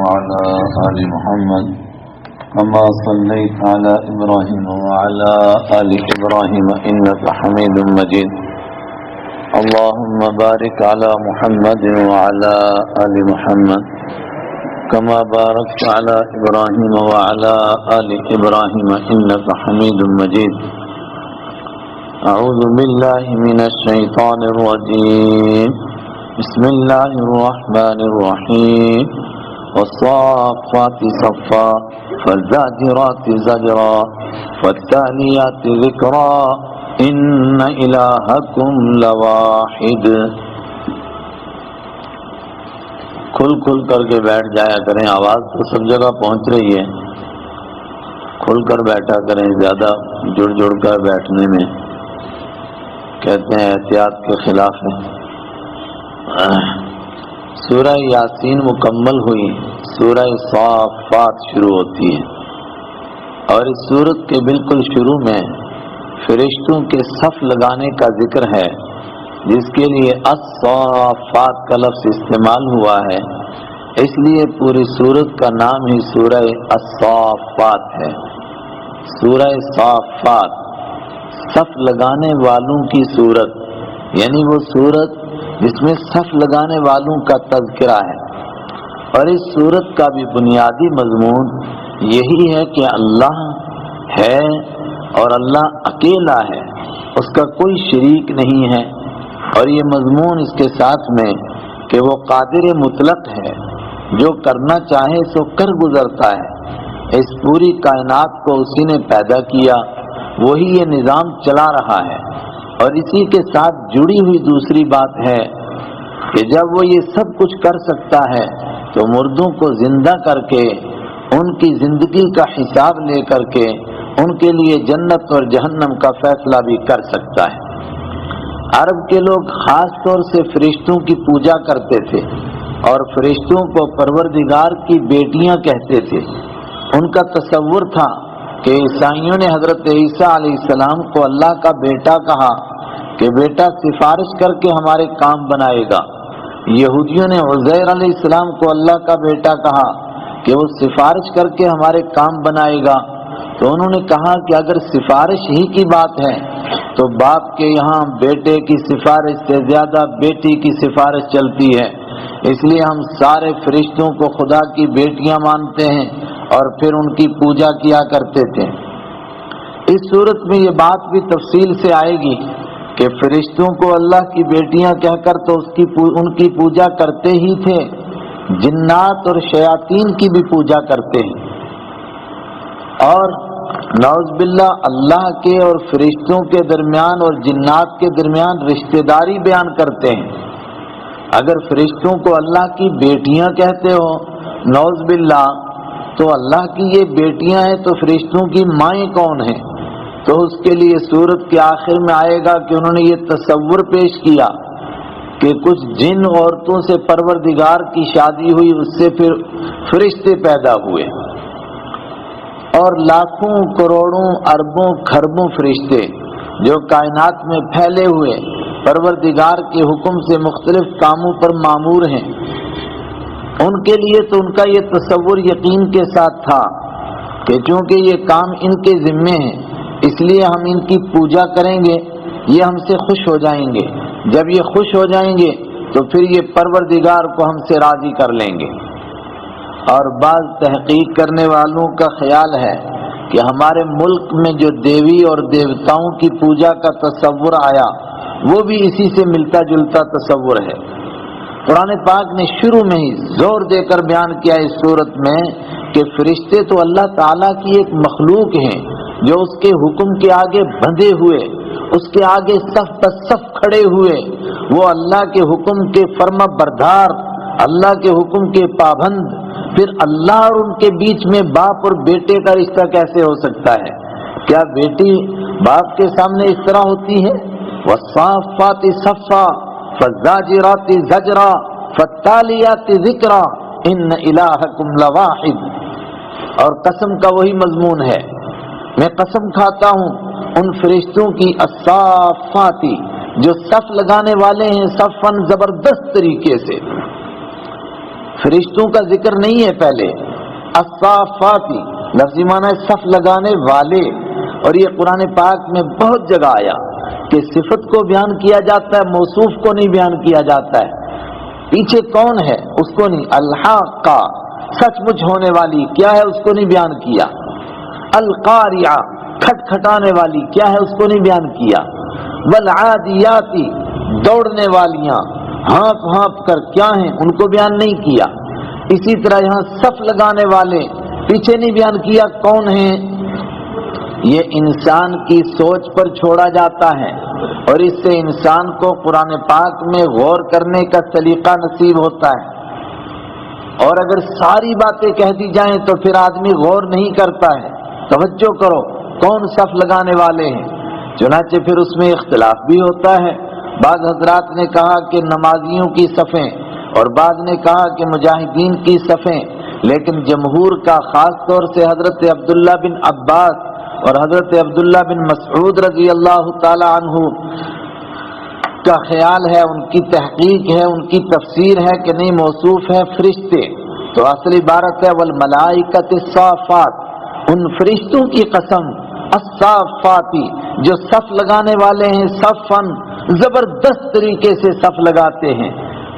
وعلى آل محمد كما صليت على إبراهيم وعلى آل إبراهيم إنك حميد مجيد اللهم بارك على محمد وعلى آل محمد كما باركت على إبراهيم وعلى آل إبراهيم إنك حميد مجيد أعوذ بالله من الشيطان الرجيم بسم الله الرحمن الرحيم والصافات صفا فالزاجرات زجرا فالتاليات ذكرا إن إلهكم لواحد. کھل کر کے بیٹھ جایا کریں، آواز تو سب جگہ پہنچ رہی ہے، کھل کر بیٹھا کریں، زیادہ جڑ کر بیٹھنے میں کہتے ہیں احتیاط کے خلاف ہے. سورہ یاسین مکمل ہوئی، سورہ صافات شروع ہوتی ہے اور اس سورت کے بالکل شروع میں فرشتوں کے صف لگانے کا ذکر ہے، جس کے لیے الصافات کا لفظ استعمال ہوا ہے، اس لیے پوری سورت کا نام ہی سورہ الصافات ہے. سورہ صافات صف لگانے والوں کی سورت، یعنی وہ سورت جس میں صف لگانے والوں کا تذکرہ ہے. اور اس سورت کا بھی بنیادی مضمون یہی ہے کہ اللہ ہے اور اللہ اکیلا ہے، اس کا کوئی شریک نہیں ہے. اور یہ مضمون اس کے ساتھ میں کہ وہ قادر مطلق ہے، جو کرنا چاہے سو کر گزرتا ہے. اس پوری کائنات کو اسی نے پیدا کیا، وہی یہ نظام چلا رہا ہے. اور اسی کے ساتھ جڑی ہوئی دوسری بات ہے کہ جب وہ یہ سب کچھ کر سکتا ہے تو مردوں کو زندہ کر کے ان کی زندگی کا حساب لے کر کے ان کے لیے جنت اور جہنم کا فیصلہ بھی کر سکتا ہے. عرب کے لوگ خاص طور سے فرشتوں کی پوجا کرتے تھے اور فرشتوں کو پروردگار کی بیٹیاں کہتے تھے. ان کا تصور تھا کہ عیسائیوں نے حضرت عیسیٰ علیہ السلام کو اللہ کا بیٹا کہا کہ بیٹا سفارش کر کے ہمارے کام بنائے گا. یہودیوں نے عزیر علیہ السلام کو اللہ کا بیٹا کہا کہ وہ سفارش کر کے ہمارے کام بنائے گا. تو انہوں نے کہا کہ اگر سفارش ہی کی بات ہے تو باپ کے یہاں بیٹے کی سفارش سے زیادہ بیٹی کی سفارش چلتی ہے، اس لیے ہم سارے فرشتوں کو خدا کی بیٹیاں مانتے ہیں اور پھر ان کی پوجا کیا کرتے تھے. اس صورت میں یہ بات بھی تفصیل سے آئے گی کہ فرشتوں کو اللہ کی بیٹیاں کہہ کر تو ان کی پوجا کرتے ہی تھے، جنات اور شیاطین کی بھی پوجا کرتے ہیں. اور نعوذ باللہ اللہ کے اور فرشتوں کے درمیان اور جنات کے درمیان رشتہ داری بیان کرتے ہیں. اگر فرشتوں کو اللہ کی بیٹیاں کہتے ہو نعوذ باللہ، تو اللہ کی یہ بیٹیاں ہیں تو فرشتوں کی مائیں کون ہیں؟ تو اس کے لیے سورت کے آخر میں آئے گا کہ انہوں نے یہ تصور پیش کیا کہ کچھ جن عورتوں سے پروردگار کی شادی ہوئی، اس سے پھر فرشتے پیدا ہوئے اور لاکھوں کروڑوں اربوں کھربوں فرشتے جو کائنات میں پھیلے ہوئے پروردگار کے حکم سے مختلف کاموں پر مامور ہیں. ان کے لیے تو ان کا یہ تصور یقین کے ساتھ تھا کہ چونکہ یہ کام ان کے ذمے ہیں، اس لیے ہم ان کی پوجا کریں گے، یہ ہم سے خوش ہو جائیں گے. جب یہ خوش ہو جائیں گے تو پھر یہ پروردگار کو ہم سے راضی کر لیں گے. اور بعض تحقیق کرنے والوں کا خیال ہے کہ ہمارے ملک میں جو دیوی اور دیوتاؤں کی پوجا کا تصور آیا وہ بھی اسی سے ملتا جلتا تصور ہے. قرآن پاک نے شروع میں ہی زور دے کر بیان کیا اس صورت میں کہ فرشتے تو اللہ تعالیٰ کی ایک مخلوق ہیں جو اس کے حکم کے آگے بندھے ہوئے، اس کے آگے صف پر صف کھڑے ہوئے، وہ اللہ کے حکم کے فرما بردار، اللہ کے حکم کے پابند. پھر اللہ اور ان کے بیچ میں باپ اور بیٹے کا رشتہ کیسے ہو سکتا ہے؟ کیا بیٹی باپ کے سامنے اس طرح ہوتی ہے؟ والصافات صفا فالزاجرات زجرا فالتالیات ذکرا ان الہکم لواحد. اور قسم کا وہی مضمون ہے، میں قسم کھاتا ہوں ان فرشتوں کی الصافاتی جو صف لگانے والے ہیں صفاً زبردست طریقے سے، فرشتوں کا ذکر نہیں ہے پہلے. الصافاتی لفظی معنی ہے صف لگانے والے. اور یہ قرآن پاک میں بہت جگہ آیا کہ صفت کو بیان کیا جاتا ہے، موصوف کو نہیں بیان کیا جاتا ہے. پیچھے کون ہے اس کو نہیں. الحاقہ سچ مچ ہونے والی کیا ہے اس کو نہیں بیان کیا. القاریہ کھٹکھٹانے والی کیا ہے اس کو نہیں بیان کیا. والعادیاتی دوڑنے والیاں ہانپ ہانپ کر کیا ہیں ان کو بیان نہیں کیا. اسی طرح یہاں صف لگانے والے پیچھے نہیں بیان کیا کون ہیں. یہ انسان کی سوچ پر چھوڑا جاتا ہے اور اس سے انسان کو قرآن پاک میں غور کرنے کا سلیقہ نصیب ہوتا ہے. اور اگر ساری باتیں کہہ دی جائیں تو پھر آدمی غور نہیں کرتا ہے. توجہ کرو کون صف لگانے والے ہیں. چنانچہ پھر اس میں اختلاف بھی ہوتا ہے. بعض حضرات نے کہا کہ نمازیوں کی صفیں اور بعض نے کہا کہ مجاہدین کی صفیں، لیکن جمہور کا خاص طور سے حضرت عبداللہ بن عباس اور حضرت عبداللہ بن مسعود رضی اللہ تعالی عنہ کا خیال ہے، ان کی تحقیق ہے، ان کی تفسیر ہے کہ نہیں موصوف ہے فرشتے. تو اصل عبارت ہے والملائکۃ الصافات، ان فرشتوں کی قسم الصافاتی جو صف لگانے والے ہیں، صفن زبردست طریقے سے صف لگاتے ہیں.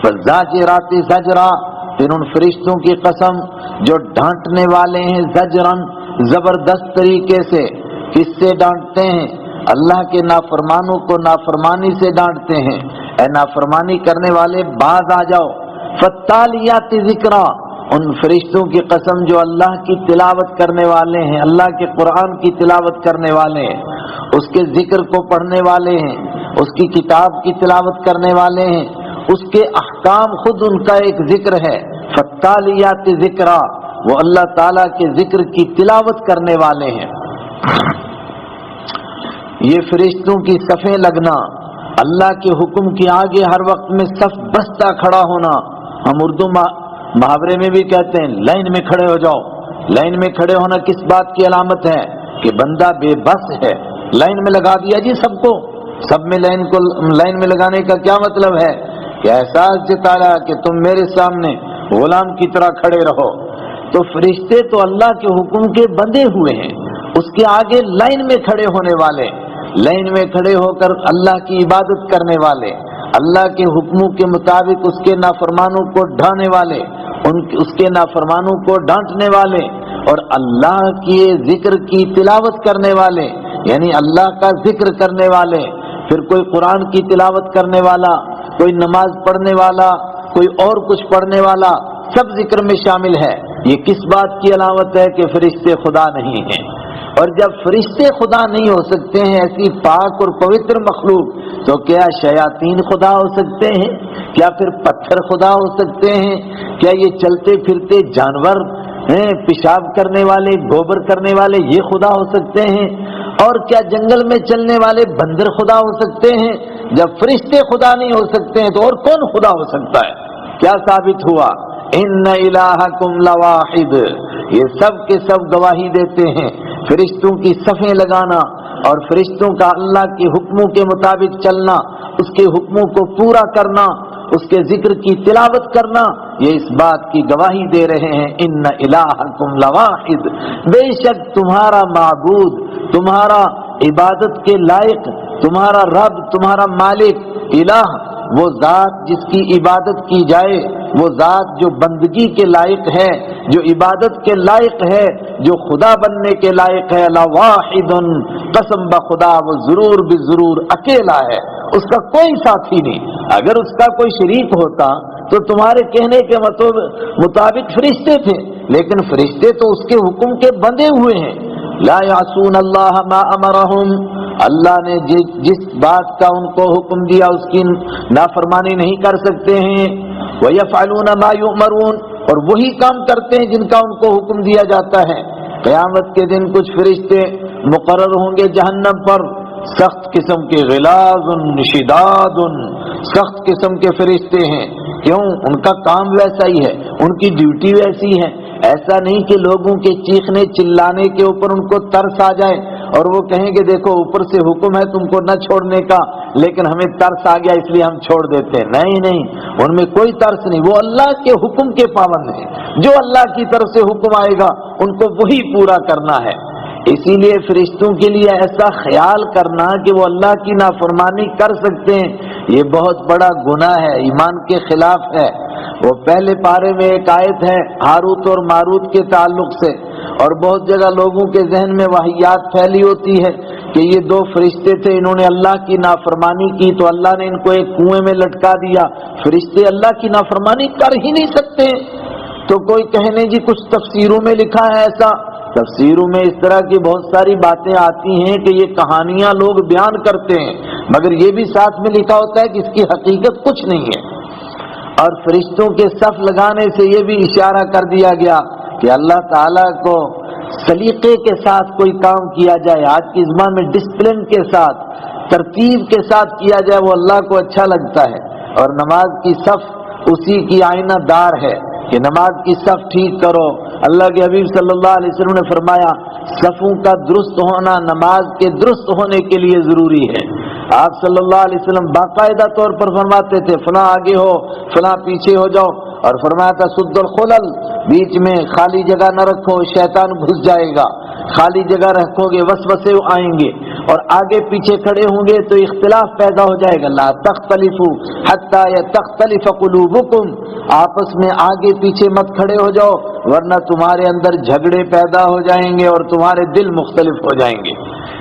فالزاجرات زجرا، پھر ان فرشتوں کی قسم جو ڈانٹنے والے ہیں، زجرن زبردست طریقے سے. کس سے ڈانٹتے ہیں؟ اللہ کے نافرمانوں کو نافرمانی سے ڈانٹتے ہیں. اے نافرمانی کرنے والے باز آ جاؤ. فالتالیات ذکرا، ان فرشتوں کی قسم جو اللہ کی تلاوت کرنے والے ہیں، اللہ کے قرآن کی تلاوت کرنے والے ہیں، اس کے ذکر کو پڑھنے والے ہیں، اس کی کتاب کی تلاوت کرنے والے ہیں، اس کے احکام خود ان کا ایک ذکر ہے. فالتالیات ذکرا، وہ اللہ تعالیٰ کے ذکر کی تلاوت کرنے والے ہیں. یہ فرشتوں کی صفیں لگنا، اللہ کے حکم کے آگے ہر وقت میں صف بستہ کھڑا ہونا. ہم اردو محاورے میں بھی کہتے ہیں لائن میں کھڑے ہو جاؤ. لائن میں کھڑے ہونا کس بات کی علامت ہے؟ کہ بندہ بے بس ہے. لائن میں لگا دیا جی سب کو. سب میں لائن میں لگانے کا کیا مطلب ہے؟ کہ احساس جتایا کہ تم میرے سامنے غلام کی طرح کھڑے رہو. تو فرشتے تو اللہ کے حکم کے بندے ہوئے ہیں، اس کے آگے لائن میں کھڑے ہونے والے، لائن میں کھڑے ہو کر اللہ کی عبادت کرنے والے، اللہ کے حکموں کے مطابق اس کے نافرمانوں کو ڈھانے والے، اس کے نافرمانوں کو ڈانٹنے والے، اور اللہ کے ذکر کی تلاوت کرنے والے، یعنی اللہ کا ذکر کرنے والے. پھر کوئی قرآن کی تلاوت کرنے والا، کوئی نماز پڑھنے والا، کوئی اور کچھ پڑھنے والا، سب ذکر میں شامل ہے. یہ کس بات کی علامت ہے؟ کہ فرشتے خدا نہیں ہیں. اور جب فرشتے خدا نہیں ہو سکتے ہیں، ایسی پاک اور پوتر مخلوق، تو کیا شیاطین خدا ہو سکتے ہیں؟ کیا پھر پتھر خدا ہو سکتے ہیں؟ کیا یہ چلتے پھرتے جانور ہیں، پیشاب کرنے والے، گوبر کرنے والے، یہ خدا ہو سکتے ہیں؟ اور کیا جنگل میں چلنے والے بندر خدا ہو سکتے ہیں؟ جب فرشتے خدا نہیں ہو سکتے ہیں تو اور کون خدا ہو سکتا ہے؟ کیا ثابت ہوا؟ ان الہکم لواحد، یہ سب کے سب گواہی دیتے ہیں. فرشتوں کی صفیں لگانا اور فرشتوں کا اللہ کے حکموں کے مطابق چلنا، اس کے حکموں کو پورا کرنا، اس کے ذکر کی تلاوت کرنا، یہ اس بات کی گواہی دے رہے ہیں ان الہکم لواحد، بے شک تمہارا معبود، تمہارا عبادت کے لائق، تمہارا رب، تمہارا مالک، الہ وہ ذات جس کی عبادت کی جائے، وہ ذات جو بندگی کے لائق ہے، جو عبادت کے لائق ہے، جو خدا بننے کے لائق ہے. لواحد، قسم بخدا وہ ضرور بھی ضرور اکیلا ہے، اس کا کوئی ساتھی نہیں. اگر اس کا کوئی شریک ہوتا تو تمہارے کہنے کے مطابق فرشتے تھے، لیکن فرشتے تو اس کے حکم کے بندے ہوئے ہیں. لا یعصون اللہ ما امرہم، اللہ نے جس بات کا ان کو حکم دیا اس کی نافرمانی نہیں کر سکتے ہیں. وَيَفْعَلُونَ مَا يُؤْمَرُونَ، اور وہی کام کرتے ہیں جن کا ان کو حکم دیا جاتا ہے. قیامت کے دن کچھ فرشتے مقرر ہوں گے جہنم پر، سخت قسم کے غلاظ شداد، سخت قسم کے فرشتے ہیں. کیوں؟ ان کا کام ویسا ہی ہے، ان کی ڈیوٹی ویسی ہے. ایسا نہیں کہ لوگوں کے چیخنے چلانے کے اوپر ان کو ترس آ جائے اور وہ کہیں کہ دیکھو اوپر سے حکم ہے تم کو نہ چھوڑنے کا، لیکن ہمیں ترس آ گیا اس لیے ہم چھوڑ دیتے ہیں. نہیں، ان میں کوئی ترس نہیں، وہ اللہ کے حکم کے پابند ہیں. جو اللہ کی طرف سے حکم آئے گا ان کو وہی پورا کرنا ہے. اسی لیے فرشتوں کے لیے ایسا خیال کرنا کہ وہ اللہ کی نافرمانی کر سکتے ہیں، یہ بہت بڑا گناہ ہے، ایمان کے خلاف ہے. وہ پہلے پارے میں ایک آیت ہے ہاروت اور ماروت کے تعلق سے، اور بہت جگہ لوگوں کے ذہن میں واہیات پھیلی ہوتی ہے کہ یہ دو فرشتے تھے، انہوں نے اللہ کی نافرمانی کی تو اللہ نے ان کو ایک کنویں میں لٹکا دیا. فرشتے اللہ کی نافرمانی کر ہی نہیں سکتے. تو کوئی کہنے جی کچھ تفسیروں میں لکھا ہے ایسا. تفسیروں میں اس طرح کی بہت ساری باتیں آتی ہیں کہ یہ کہانیاں لوگ بیان کرتے ہیں، مگر یہ بھی ساتھ میں لکھا ہوتا ہے کہ اس کی حقیقت کچھ نہیں ہے. اور فرشتوں کے صف لگانے سے یہ بھی اشارہ کر دیا گیا کہ اللہ تعالیٰ کو سلیقے کے ساتھ کوئی کام کیا جائے، آج کی زبان میں ڈسپلن کے ساتھ، ترتیب کے ساتھ کیا جائے، وہ اللہ کو اچھا لگتا ہے. اور نماز کی صف اسی کی آئینہ دار ہے کہ نماز کی صف ٹھیک کرو. اللہ کے حبیب صلی اللہ علیہ وسلم نے فرمایا صفوں کا درست ہونا نماز کے درست ہونے کے لیے ضروری ہے. آپ صلی اللہ علیہ وسلم باقاعدہ طور پر فرماتے تھے فلاں آگے ہو فلاں پیچھے ہو جاؤ، اور فرمایا تھا سد الخلل، بیچ میں خالی جگہ نہ رکھو، شیطان گھس جائے گا. خالی جگہ رکھو گے وسوسے آئیں گے، اور آگے پیچھے کھڑے ہوں گے تو اختلاف پیدا ہو جائے گا. لا تختلفوا حتی تختلف قلوبکم، آپس میں آگے پیچھے مت کھڑے ہو جاؤ ورنہ تمہارے اندر جھگڑے پیدا ہو جائیں گے اور تمہارے دل مختلف ہو جائیں گے.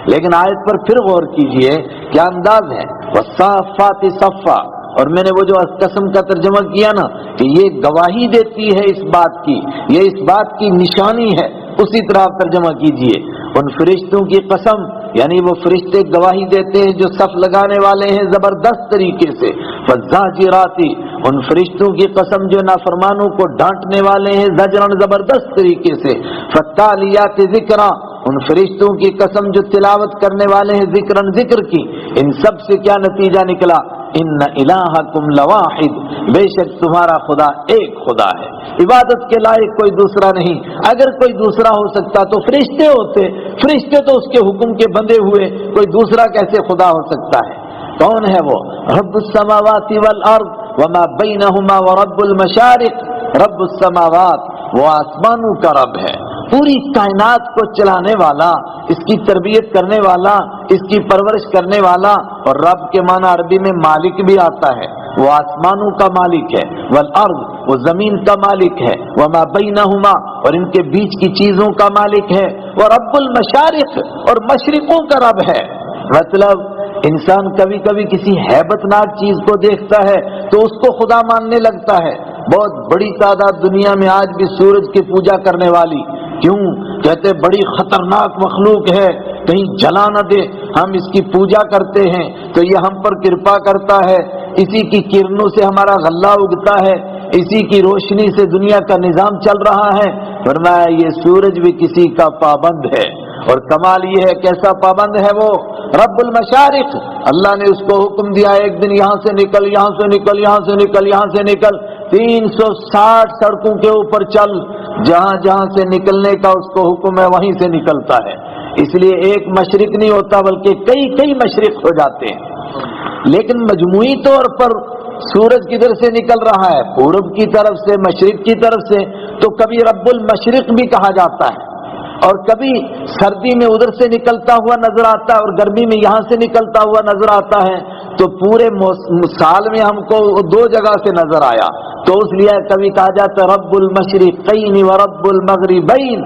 لیکن آیت پر پھر غور کیجئے کیا انداز ہے، والصافات صفا. اور میں نے وہ جو قسم کا ترجمہ کیا نا کہ یہ گواہی دیتی ہے اس بات کی، یہ اس بات کی نشانی ہے، اسی طرح آپ ترجمہ کیجئے ان فرشتوں کی قسم، یعنی وہ فرشتے گواہی دیتے ہیں جو صف لگانے والے ہیں زبردست طریقے سے. فالزاجراتی، ان فرشتوں کی قسم جو نافرمانوں کو ڈانٹنے والے ہیں زجرن زبردست طریقے سے. فالتالیات ذکرا، ان فرشتوں کی قسم جو تلاوت کرنے والے ہیں ذکرن ذکر کی. ان سب سے کیا نتیجہ نکلا؟ ان الہکم لواحد، بے شک تمہارا خدا ایک خدا ہے، عبادت کے لائق کوئی دوسرا نہیں. اگر کوئی دوسرا ہو سکتا تو فرشتے ہوتے، فرشتے تو اس کے حکم کے بندے ہوئے، کوئی دوسرا کیسے خدا ہو سکتا ہے؟ کون ہے وہ؟ رب السماوات والارض وما بینہما ورب المشارق. رب السماوات، وہ آسمانوں کا رب ہے، پوری کائنات کو چلانے والا، اس کی تربیت کرنے والا، اس کی پرورش کرنے والا. اور رب کے معنی عربی میں مالک بھی آتا ہے، وہ آسمانوں کا مالک ہے. والارض، وہ زمین کا مالک ہے. وما بینہما، اور ان کے بیچ کی چیزوں کا مالک ہے. ورب المشارق، اور مشرقوں کا رب ہے. مطلب انسان کبھی کبھی کسی ہیبت ناک چیز کو دیکھتا ہے تو اس کو خدا ماننے لگتا ہے. بہت بڑی تعداد دنیا میں آج بھی سورج کی پوجا کرنے والی. کیوں؟ کہتے بڑی خطرناک مخلوق ہے، کہیں جلا نہ دے، ہم اس کی پوجا کرتے ہیں تو یہ ہم پر کرپا کرتا ہے، اسی کی کرنوں سے ہمارا غلہ اگتا ہے، اسی کی روشنی سے دنیا کا نظام چل رہا ہے. فرمایا یہ سورج بھی کسی کا پابند ہے. اور کمال یہ ہے کیسا پابند ہے وہ؟ رب المشارق. اللہ نے اس کو حکم دیا ایک دن یہاں سے نکل، یہاں سے نکل، یہاں سے نکل، یہاں سے نکل، 360 سڑکوں کے اوپر چل، جہاں جہاں سے نکلنے کا اس کو حکم ہے وہیں سے نکلتا ہے. اس لیے ایک مشرق نہیں ہوتا بلکہ کئی مشرق ہو جاتے ہیں. لیکن مجموعی طور پر سورج کدھر سے نکل رہا ہے؟ پورب کی طرف سے، مشرق کی طرف سے. تو کبھی رب المشرق بھی کہا جاتا ہے، اور کبھی سردی میں ادھر سے نکلتا ہوا نظر آتا ہے اور گرمی میں یہاں سے نکلتا ہوا نظر آتا ہے. تو پورے سال میں ہم کو دو جگہ سے نظر آیا، تو اس لیے کبھی کہا جاتا رب المشرقین و رب المغربین،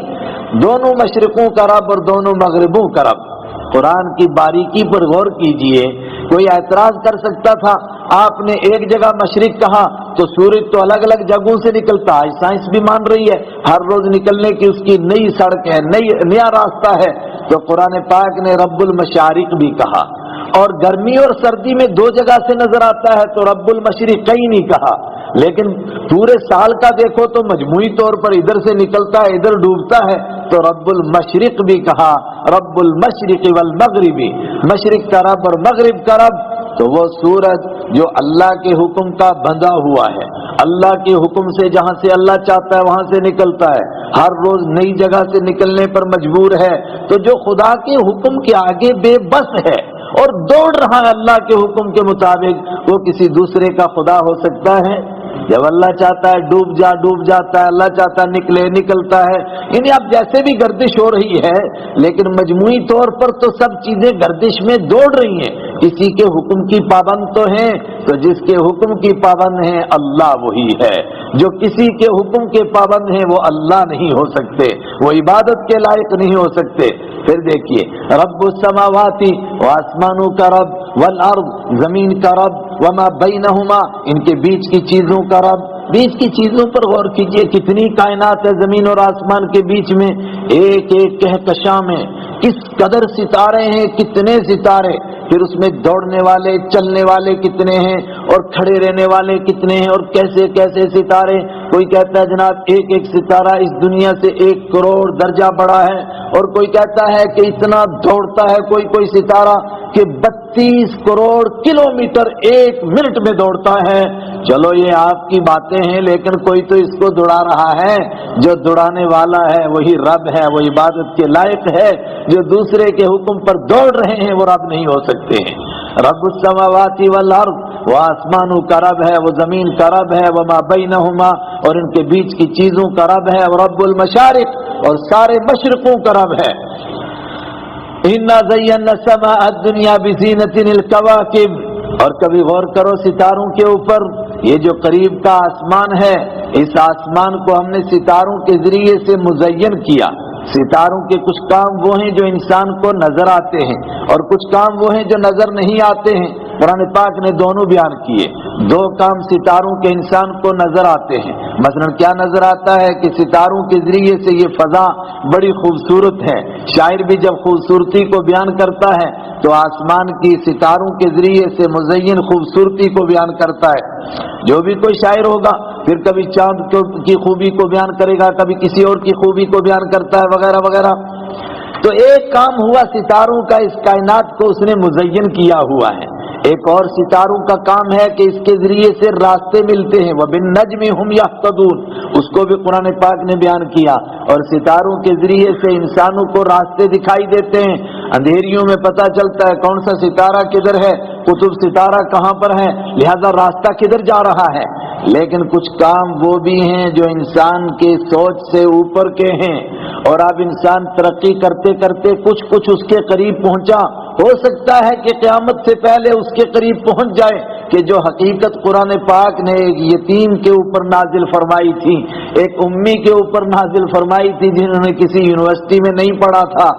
دونوں مشرقوں کا رب اور دونوں مغربوں کا رب. قرآن کی باریکی پر غور کیجئے. کوئی اعتراض کر سکتا تھا آپ نے ایک جگہ مشرق کہا تو سورج تو الگ الگ جگہوں سے نکلتا ہے. سائنس بھی مان رہی ہے ہر روز نکلنے کی اس کی نئی سڑک ہے، نیا راستہ ہے. تو قرآن پاک نے رب المشارق بھی کہا. اور گرمی اور سردی میں دو جگہ سے نظر آتا ہے تو رب المشرق کہیں نہیں کہا. لیکن پورے سال کا دیکھو تو مجموعی طور پر ادھر سے نکلتا ہے ادھر ڈوبتا ہے تو رب المشرق بھی کہا. رب المشرق والمغربی، مشرق کا رب اور مغرب کا رب. تو وہ سورج جو اللہ کے حکم کا بندھا ہوا ہے، اللہ کے حکم سے جہاں سے اللہ چاہتا ہے وہاں سے نکلتا ہے، ہر روز نئی جگہ سے نکلنے پر مجبور ہے، تو جو خدا کے حکم کے آگے بے بس ہے اور دوڑ رہا ہے اللہ کے حکم کے مطابق، وہ کسی دوسرے کا خدا ہو سکتا ہے؟ جب اللہ چاہتا ہے ڈوب جا ڈوب جاتا ہے، اللہ چاہتا ہے نکلے نکلتا ہے۔ یعنی اب جیسے بھی گردش ہو رہی ہے، لیکن مجموعی طور پر تو سب چیزیں گردش میں دوڑ رہی ہیں، کسی کے حکم کی پابند تو ہیں، تو جس کے حکم کی پابند ہیں اللہ وہی ہے، جو کسی کے حکم کے پابند ہیں وہ اللہ نہیں ہو سکتے، وہ عبادت کے لائق نہیں ہو سکتے۔ پھر دیکھیے رب السماواتی، وہ آسمانوں کا رب، والارض، زمین کا رب، وما بینہما، ان کے بیچ کی چیزوں کا رب۔ بیچ کی چیزوں پر غور کیجئے، کتنی کائنات ہے زمین اور آسمان کے بیچ میں، ایک ایک کہکشاں میں کس قدر ستارے ہیں، کتنے ستارے، پھر اس میں دوڑنے والے چلنے والے کتنے ہیں اور کھڑے رہنے والے کتنے ہیں، اور کیسے کیسے ستارے۔ کوئی کہتا ہے جناب ایک ایک ستارہ اس دنیا سے 1 کروڑ درجہ بڑا ہے، اور کوئی کہتا ہے کہ اتنا دوڑتا ہے کوئی ستارہ کہ 32 کروڑ کلومیٹر 1 منٹ میں دوڑتا ہے۔ چلو یہ آپ کی باتیں ہیں، لیکن کوئی تو اس کو دوڑا رہا ہے، جو دوڑانے والا ہے وہی رب ہے، وہ عبادت کے لائق ہے۔ جو دوسرے کے حکم پر دوڑ رہے ہیں وہ رب نہیں ہو سکتے ہیں۔ رب السماوات والارض، وہ آسمانوں کا رب ہے، وہ زمین کا رب ہے، وما بینہما، اور ان کے بیچ کی چیزوں کا رب ہے، اور رب المشارق، اور سارے مشرقوں کا رب ہے۔ اِنَّا زَيَّنَّا السَّمَاءَ الدُّنْيَا بِزِينَةٍ الْكَوَاكِبِ، اور کبھی غور کرو ستاروں کے اوپر، یہ جو قریب کا آسمان ہے، اس آسمان کو ہم نے ستاروں کے ذریعے سے مزین کیا۔ ستاروں کے کچھ کام وہ ہیں جو انسان کو نظر آتے ہیں، اور کچھ کام وہ ہیں جو نظر نہیں آتے ہیں۔ قرآن پاک نے دونوں بیان کیے۔ 2 کام ستاروں کے انسان کو نظر آتے ہیں، مثلا کیا نظر آتا ہے کہ ستاروں کے ذریعے سے یہ فضا بڑی خوبصورت ہے۔ شاعر بھی جب خوبصورتی کو بیان کرتا ہے تو آسمان کی ستاروں کے ذریعے سے مزین خوبصورتی کو بیان کرتا ہے۔ جو بھی کوئی شاعر ہوگا پھر کبھی چاند کی خوبی کو بیان کرے گا، کبھی کسی اور کی خوبی کو بیان کرتا ہے، وغیرہ وغیرہ۔ تو ایک کام ہوا ستاروں کا، اس کائنات کو اس نے مزین کیا ہوا ہے۔ ایک اور ستاروں کا کام ہے کہ اس کے ذریعے سے راستے ملتے ہیں، وَبِالنَّجْمِ هُمْ يَهْتَدُونَ، اس کو بھی قرآن پاک نے بیان کیا۔ اور ستاروں کے ذریعے سے انسانوں کو راستے دکھائی دیتے ہیں، اندھیریوں میں پتہ چلتا ہے کون سا ستارہ کدھر ہے، قطب ستارہ کہاں پر ہے، لہذا راستہ کدھر جا رہا ہے۔ لیکن کچھ کام وہ بھی ہیں جو انسان کے سوچ سے اوپر کے ہیں، اور اب انسان ترقی کرتے کرتے کچھ اس کے قریب پہنچا، ہو سکتا ہے کہ قیامت سے پہلے اس کے قریب پہنچ جائے کہ جو حقیقت قرآن پاک نے ایک یتیم کے اوپر نازل فرمائی تھی، ایک امی کے اوپر نازل فرمائی تھی جنہوں نے کسی یونیورسٹی میں نہیں پڑھا تھا،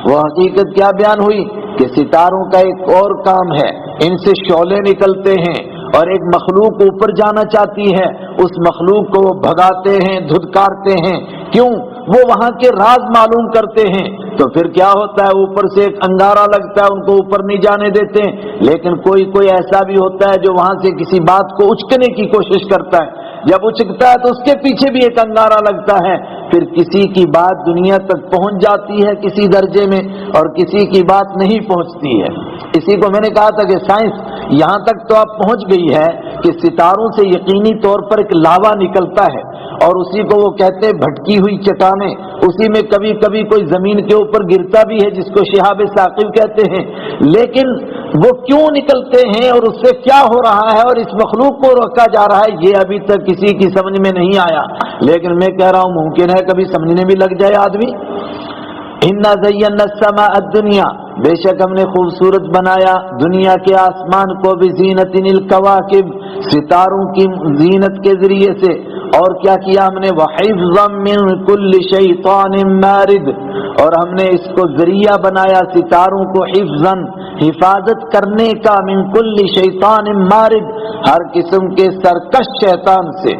وہ حقیقت کیا بیان ہوئی کہ ستاروں کا ایک اور کام ہے، ان سے شعلے نکلتے ہیں، اور ایک مخلوق اوپر جانا چاہتی ہے، اس مخلوق کو وہ بھگاتے ہیں، دھتکارتے ہیں۔ کیوں؟ وہ وہاں کے راز معلوم کرتے ہیں۔ تو پھر کیا ہوتا ہے، اوپر سے ایک انگارہ لگتا ہے، ان کو اوپر نہیں جانے دیتے۔ لیکن کوئی ایسا بھی ہوتا ہے جو وہاں سے کسی بات کو اچکنے کی کوشش کرتا ہے، جب اچکتا ہے تو اس کے پیچھے بھی ایک انگارہ لگتا ہے، پھر کسی کی بات دنیا تک پہنچ جاتی ہے کسی درجے میں، اور کسی کی بات نہیں پہنچتی ہے۔ اسی کو میں نے کہا تھا کہ سائنس یہاں تک تو اب پہنچ گئی ہے کہ ستاروں سے یقینی طور پر ایک لاوا نکلتا ہے، اور اسی کو وہ کہتے ہیں بھٹکی ہوئی چٹانیں، اسی میں کبھی کبھی کوئی زمین کے اوپر گرتا بھی ہے جس کو شہاب ثاقب کہتے ہیں۔ لیکن وہ کیوں نکلتے ہیں اور اس سے کیا ہو رہا ہے اور اس مخلوق کو روکا جا رہا ہے، یہ ابھی تک کسی کی سمجھ میں نہیں آیا۔ لیکن میں کہہ رہا ہوں ممکن ہے کبھی سمجھنے بھی لگ جائے آدمی۔ اِنَّا زَيَّنَّا السَّمَاءَ الدُّنْيَا، بے شک ہم نے خوبصورت بنایا دنیا کے آسمان کو، بِزِينَةٍ الْكَوَاكِبِ، ستاروں کی زینت کے ذریعے سے، اور کیا کیا ہم نے، وَحِفْظًا مِّن كُلِّ شَيْطَانٍ مَارِدٍ، اور ہم نے اس کو ذریعہ بنایا ستاروں کو، حفظاً حفاظت کرنے کا، من كُلِّ شَيْطَانٍ مَارِدٍ، ہر قسم کے سرکش شیطان سے۔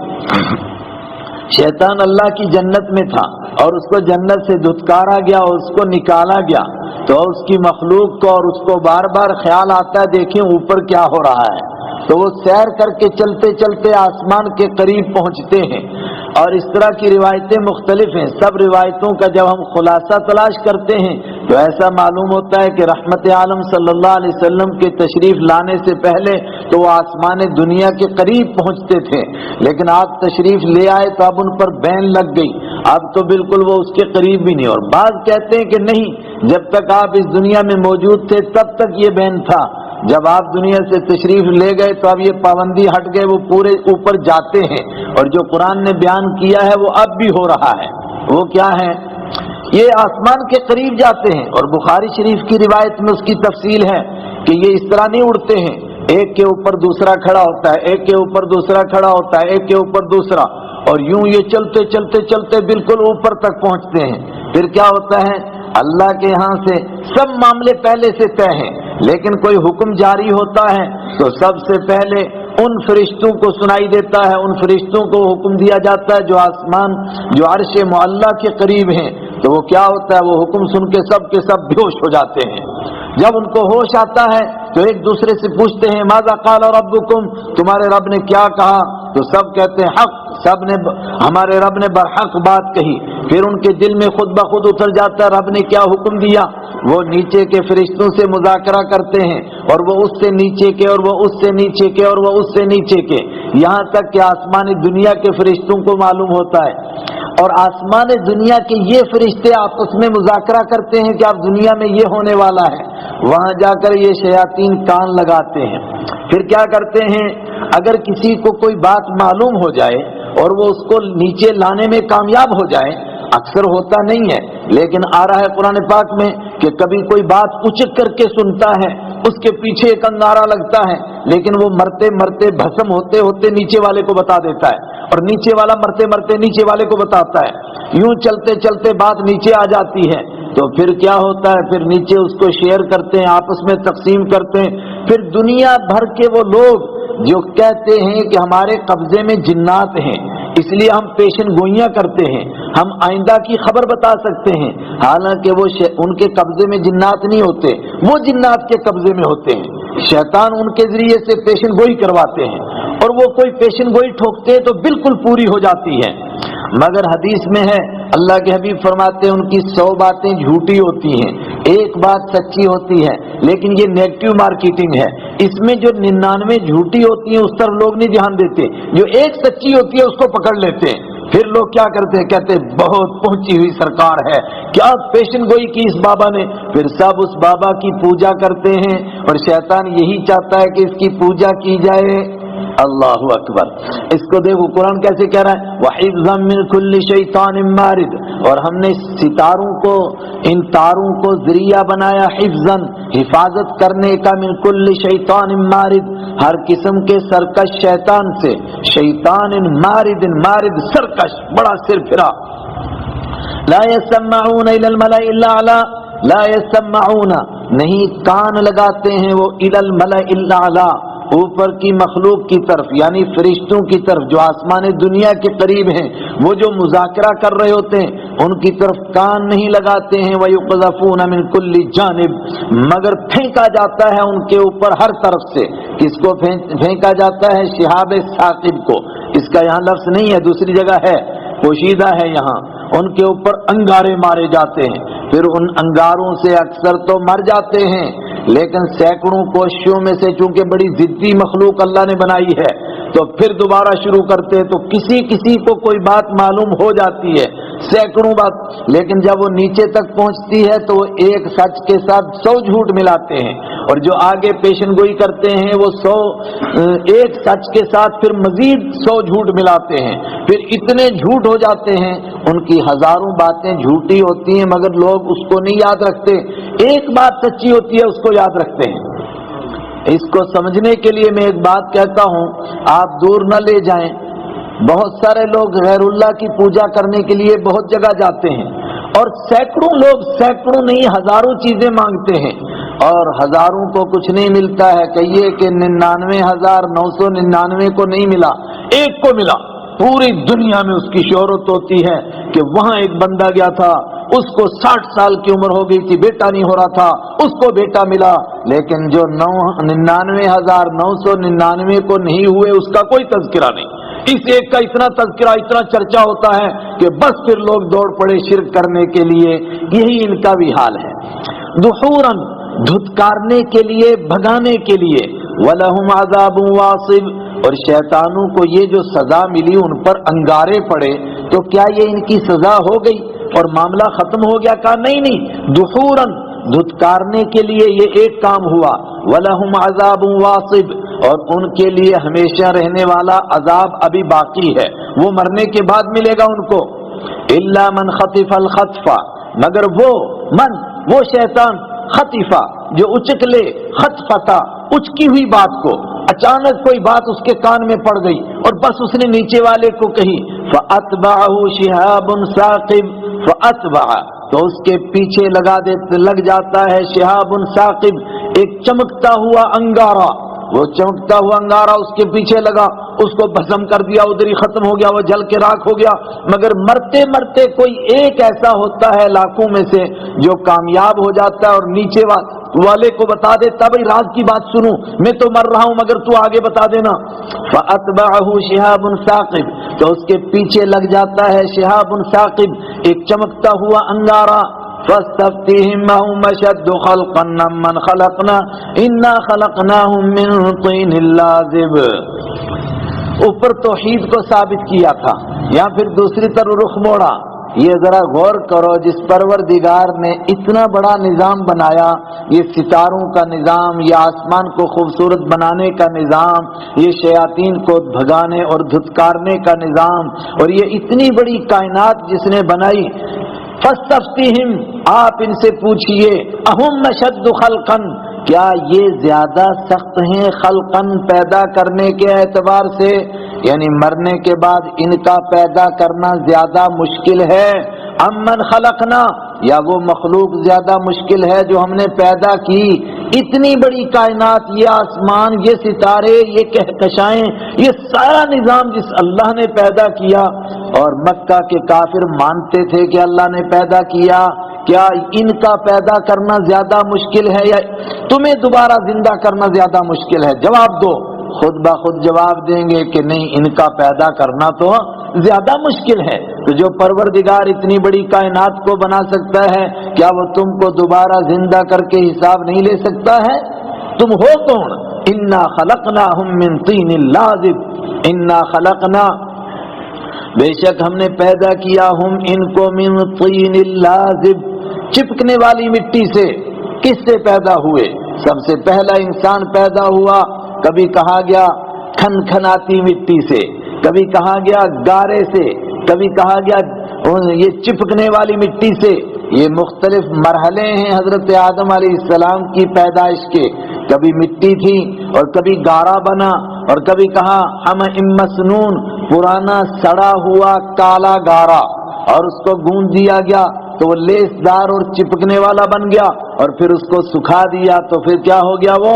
شیطان اللہ کی جنت میں تھا اور اس کو جنت سے دھتکارا گیا اور اس کو نکالا گیا، تو اس کی مخلوق کو، اور اس کو بار بار خیال آتا ہے دیکھیں اوپر کیا ہو رہا ہے، تو وہ سیر کر کے چلتے چلتے آسمان کے قریب پہنچتے ہیں۔ اور اس طرح کی روایتیں مختلف ہیں. سب روایتوں کا جب ہم خلاصہ تلاش کرتے ہیں تو ایسا معلوم ہوتا ہے کہ رحمت عالم صلی اللہ علیہ وسلم کے تشریف لانے سے پہلے تو وہ آسمان دنیا کے قریب پہنچتے تھے، لیکن آپ تشریف لے آئے تو اب ان پر بین لگ گئی، اب تو بالکل وہ اس کے قریب بھی نہیں. اور بعض کہتے ہیں کہ نہیں، جب تک آپ اس دنیا میں موجود تھے تب تک یہ بین تھا، جب آپ دنیا سے تشریف لے گئے تو اب یہ پابندی ہٹ گئے، وہ پورے اوپر جاتے ہیں. اور جو قرآن نے بیان کیا ہے وہ اب بھی ہو رہا ہے. وہ کیا ہے؟ یہ آسمان کے قریب جاتے ہیں. اور بخاری شریف کی روایت میں اس کی تفصیل ہے کہ یہ اس طرح نہیں اڑتے ہیں، ایک کے اوپر دوسرا کھڑا ہوتا ہے، ایک کے اوپر دوسرا کھڑا ہوتا ہے، ایک کے اوپر دوسرا، اور یوں یہ چلتے چلتے چلتے بالکل اوپر تک پہنچتے ہیں. پھر کیا ہوتا ہے؟ اللہ کے ہاں سے سب معاملے پہلے سے طے ہیں، لیکن کوئی حکم جاری ہوتا ہے تو سب سے پہلے ان فرشتوں کو سنائی دیتا ہے، ان فرشتوں کو حکم دیا جاتا ہے جو آسمان، جو عرش معلی کے قریب ہیں. تو وہ کیا ہوتا ہے؟ وہ حکم سن کے سب بے ہوش ہو جاتے ہیں. جب ان کو ہوش آتا ہے تو ایک دوسرے سے پوچھتے ہیں ماذا قال ربکم، تمہارے رب نے کیا کہا؟ تو سب کہتے ہیں حق، سب نے ہمارے رب نے برحق بات کہی. پھر ان کے دل میں خود بخود اتر جاتا ہے رب نے کیا حکم دیا. وہ نیچے کے فرشتوں سے مذاکرہ کرتے ہیں، اور وہ اس سے نیچے کے، اور وہ اس سے نیچے کے، اور وہ اس سے نیچے کے، یہاں تک کہ آسمانی دنیا کے فرشتوں کو معلوم ہوتا ہے. اور آسمان دنیا کے یہ فرشتے آپس میں مذاکرہ کرتے ہیں کہ اب دنیا میں یہ ہونے والا ہے. وہاں جا کر یہ شیاطین کان لگاتے ہیں. پھر کیا کرتے ہیں؟ اگر کسی کو کوئی بات معلوم ہو جائے اور وہ اس کو نیچے لانے میں کامیاب ہو جائے، اکثر ہوتا نہیں ہے لیکن آ رہا ہے قرآن پاک میں کہ کبھی کوئی بات اچک کر کے سنتا ہے، اس کے پیچھے ایک انگارہ لگتا ہے، لیکن وہ مرتے مرتے بھسم ہوتے ہوتے نیچے والے کو بتا دیتا ہے، اور نیچے والا مرتے مرتے نیچے والے کو بتاتا ہے. یوں چلتے چلتے بات نیچے آ جاتی ہے. تو پھر کیا ہوتا ہے؟ پھر نیچے اس کو شیئر کرتے ہیں، آپس میں تقسیم کرتے ہیں. پھر دنیا بھر کے وہ لوگ جو کہتے ہیں کہ ہمارے قبضے میں جنات ہیں، اس لیے ہم پیشن گوئیاں کرتے ہیں، ہم آئندہ کی خبر بتا سکتے ہیں، حالانکہ وہ ان کے قبضے میں جنات نہیں ہوتے، وہ جنات کے قبضے میں ہوتے ہیں. شیطان ان کے ذریعے سے پیشن گوئی کرواتے ہیں، اور وہ کوئی پیشن گوئی ٹھوکتے ہیں تو بالکل پوری ہو جاتی ہے. مگر حدیث میں ہے، اللہ کے حبیب فرماتے ہیں ان کی 100 باتیں جھوٹی ہوتی ہیں، ایک بات سچی ہوتی ہے. لیکن یہ نیگیٹو مارکیٹنگ ہے، اس میں جو 99 جھوٹی ہوتی ہیں اس طرف لوگ نہیں دھیان دیتے، جو ایک سچی ہوتی ہے اس کو پکڑ لیتے ہیں. پھر لوگ کیا کرتے ہیں؟ کہتے ہیں بہت پہنچی ہوئی سرکار ہے، کیا پیشن گوئی کی اس بابا نے. پھر سب اس بابا کی پوجا کرتے ہیں، اور شیطان یہی چاہتا ہے کہ اس کی پوجا کی جائے. اللہ اکبر. اس کو دیکھو قرآن کیسے کہہ رہا ہے وَحِفْظًا مِّن كُلِّ شَيْطَانٍ مَارِدٍ، اور ہم نے ستاروں کو، ان تاروں کو ذریعہ بنایا، حفظاً حفاظت کرنے کا، من كُلِّ شَيْطَانٍ مَارِد ہر قسم کے سرکش شیطان سے. شیطان مارد، مارد سرکش، بڑا سر پھرا. لا يسمعون الى الملأ الاعلى، لا يسمعون نہیں کان لگاتے ہیں وہ الى الملأ الاعلى اوپر کی مخلوق کی طرف، یعنی فرشتوں کی طرف جو آسمان دنیا کے قریب ہیں، وہ جو مذاکرہ کر رہے ہوتے ہیں ان کی طرف کان نہیں لگاتے ہیں. وَيُقْذَفُونَ مِن كُلِّ جانب مگر پھینکا جاتا ہے ان کے اوپر ہر طرف سے. کس کو پھینکا جاتا ہے؟ شہاب ثاقب کو. اس کا یہاں لفظ نہیں ہے، دوسری جگہ ہے، پوشیدہ ہے یہاں. ان کے اوپر انگارے مارے جاتے ہیں. پھر ان انگاروں سے اکثر تو مر جاتے ہیں، لیکن سینکڑوں کوششوں میں سے چونکہ بڑی ضدی مخلوق اللہ نے بنائی ہے تو پھر دوبارہ شروع کرتے ہیں. تو کسی کسی کو کوئی بات معلوم ہو جاتی ہے، سینکڑوں بات، لیکن جب وہ نیچے تک پہنچتی ہے تو وہ ایک سچ کے ساتھ 100 جھوٹ ملاتے ہیں. اور جو آگے پیشن گوئی کرتے ہیں وہ 100 ایک سچ کے ساتھ پھر مزید 100 جھوٹ ملاتے ہیں. پھر اتنے جھوٹ ہو جاتے ہیں، ان کی ہزاروں باتیں جھوٹی ہوتی ہیں مگر لوگ اس کو نہیں یاد رکھتے. ایک بات سچی ہوتی ہے اس کو یاد رکھتے ہیں. اس کو سمجھنے کے لیے میں ایک بات کہتا ہوں، آپ دور نہ لے جائیں. بہت سارے لوگ غیر اللہ کی پوجا کرنے کے لیے بہت جگہ جاتے ہیں، اور سینکڑوں لوگ سینکڑوں نہیں ہزاروں چیزیں مانگتے ہیں اور ہزاروں کو کچھ نہیں ملتا ہے. کہیے کہ 99,999 کو نہیں ملا، ایک کو ملا. پوری دنیا میں اس کی شہرت ہوتی ہے کہ وہاں ایک بندہ گیا تھا، اس کو 60 سال کی عمر ہو گئی تھی، بیٹا نہیں ہو رہا تھا، اس کو بیٹا ملا. لیکن جو 99,999 کو نہیں ہوئے اس کا کوئی تذکرہ نہیں. اس ایک کا اتنا تذکرہ اتنا چرچا ہوتا ہے کہ بس پھر لوگ دوڑ پڑے شرک کرنے کے لیے. یہی ان کا بھی حال ہے. دحوراً دھتکارنے کے لیے بھگانے کے لیے. وَلَهُمْ عَذَابٌ وَاصِبٌ اور شیطانوں کو یہ جو سزا ملی ان پر انگارے پڑے تو کیا یہ ان کی سزا ہو گئی اور معاملہ ختم ہو گیا؟ کہا نہیں. دحوراً دھتکارنے کے لیے یہ ایک کام ہوا. وَلَهُمْ عَذَابٌ وَاصِبٌ اور ان کے لیے ہمیشہ رہنے والا عذاب ابھی باقی ہے، وہ مرنے کے بعد ملے گا ان کو. إِلَّا مَنْ خَطِفَ الْخَطْفَ مگر وہ شیطان خطیفہ جو اچک لے، خطفتا اچکی ہوئی بات کو، اچانک کوئی بات اس کے کان میں پڑ گئی اور بس اس نے نیچے والے کو کہی. فَأَتْبَعَهُ شِهَابٌ ثَاقِبٌ فَأَتْبَعَ تو اس کے پیچھے لگ جاتا ہے شہاب ثاقب ایک چمکتا ہوا انگارہ. وہ چمکتا ہوا انگارہ اس کے پیچھے لگا، اس کو بھسم کر دیا، ادھر ہی ختم ہو گیا، وہ جل کے راکھ ہو گیا. مگر مرتے مرتے کوئی ایک ایسا ہوتا ہے لاکھوں میں سے جو کامیاب ہو جاتا ہے اور نیچے والے کو بتا دیتا بھائی راز کی بات سنو، میں تو مر رہا ہوں مگر تو آگے بتا دینا. فَأَتْبَعَهُ شِهَابٌ ثَاقِبٌ تو اس کے پیچھے لگ جاتا ہے شہاب ثاقب ایک چمکتا ہوا انگارہ. فَاسْتَفْتِهِمْ أَهُمْ أَشَدُّ خَلْقًا مَّنْ خَلَقْنَا إِنَّا خَلَقْنَاهُمْ مِن طِينٍ لَازِبٍ اوپر توحید کو ثابت کیا تھا، یا پھر دوسری طرف رخ موڑا. یہ ذرا غور کرو، جس پروردگار نے اتنا بڑا نظام بنایا، یہ ستاروں کا نظام، یہ آسمان کو خوبصورت بنانے کا نظام، یہ شیاطین کو بھگانے اور دھتکارنے کا نظام، اور یہ اتنی بڑی کائنات جس نے بنائی. فاستفتہم آپ ان سے پوچھئے اہم اشد خلقا کیا یہ زیادہ سخت ہیں خلقن پیدا کرنے کے اعتبار سے، یعنی مرنے کے بعد ان کا پیدا کرنا زیادہ مشکل ہے. امن خلقنا یا وہ مخلوق زیادہ مشکل ہے جو ہم نے پیدا کی. اتنی بڑی کائنات، یہ آسمان، یہ ستارے، یہ کہکشائیں، یہ سارا نظام جس اللہ نے پیدا کیا. اور مکہ کے کافر مانتے تھے کہ اللہ نے پیدا کیا، کیا ان کا پیدا کرنا زیادہ مشکل ہے یا تمہیں دوبارہ زندہ کرنا زیادہ مشکل ہے؟ جواب دو. خود بخود جواب دیں گے کہ نہیں، ان کا پیدا کرنا تو زیادہ مشکل ہے. تو جو پروردگار اتنی بڑی کائنات کو بنا سکتا ہے، کیا وہ تم کو دوبارہ زندہ کر کے حساب نہیں لے سکتا ہے؟ تم ہو کون؟ انا خلقناہم من طین لازب انا خلقنا بے شک ہم نے پیدا کیا ہم ان کو من طین لازب چپکنے والی مٹی سے. کس سے پیدا ہوئے؟ سب سے پہلا انسان پیدا ہوا، کبھی کہا گیا کھنکھناتی مٹی سے، کبھی کہا گیا گارے سے، کبھی کہا گیا یہ چپکنے والی مٹی سے. یہ مختلف مرحلے ہیں حضرت آدم علیہ السلام کی پیدائش کے. کبھی مٹی تھی اور کبھی گارا بنا، اور کبھی کہا ہم مسنون پرانا سڑا ہوا کالا گارا، اور اس کو گوندھ دیا گیا تو وہ لیس دار اور چپکنے والا بن گیا، اور پھر اس کو سکھا دیا تو پھر کیا ہو گیا؟ وہ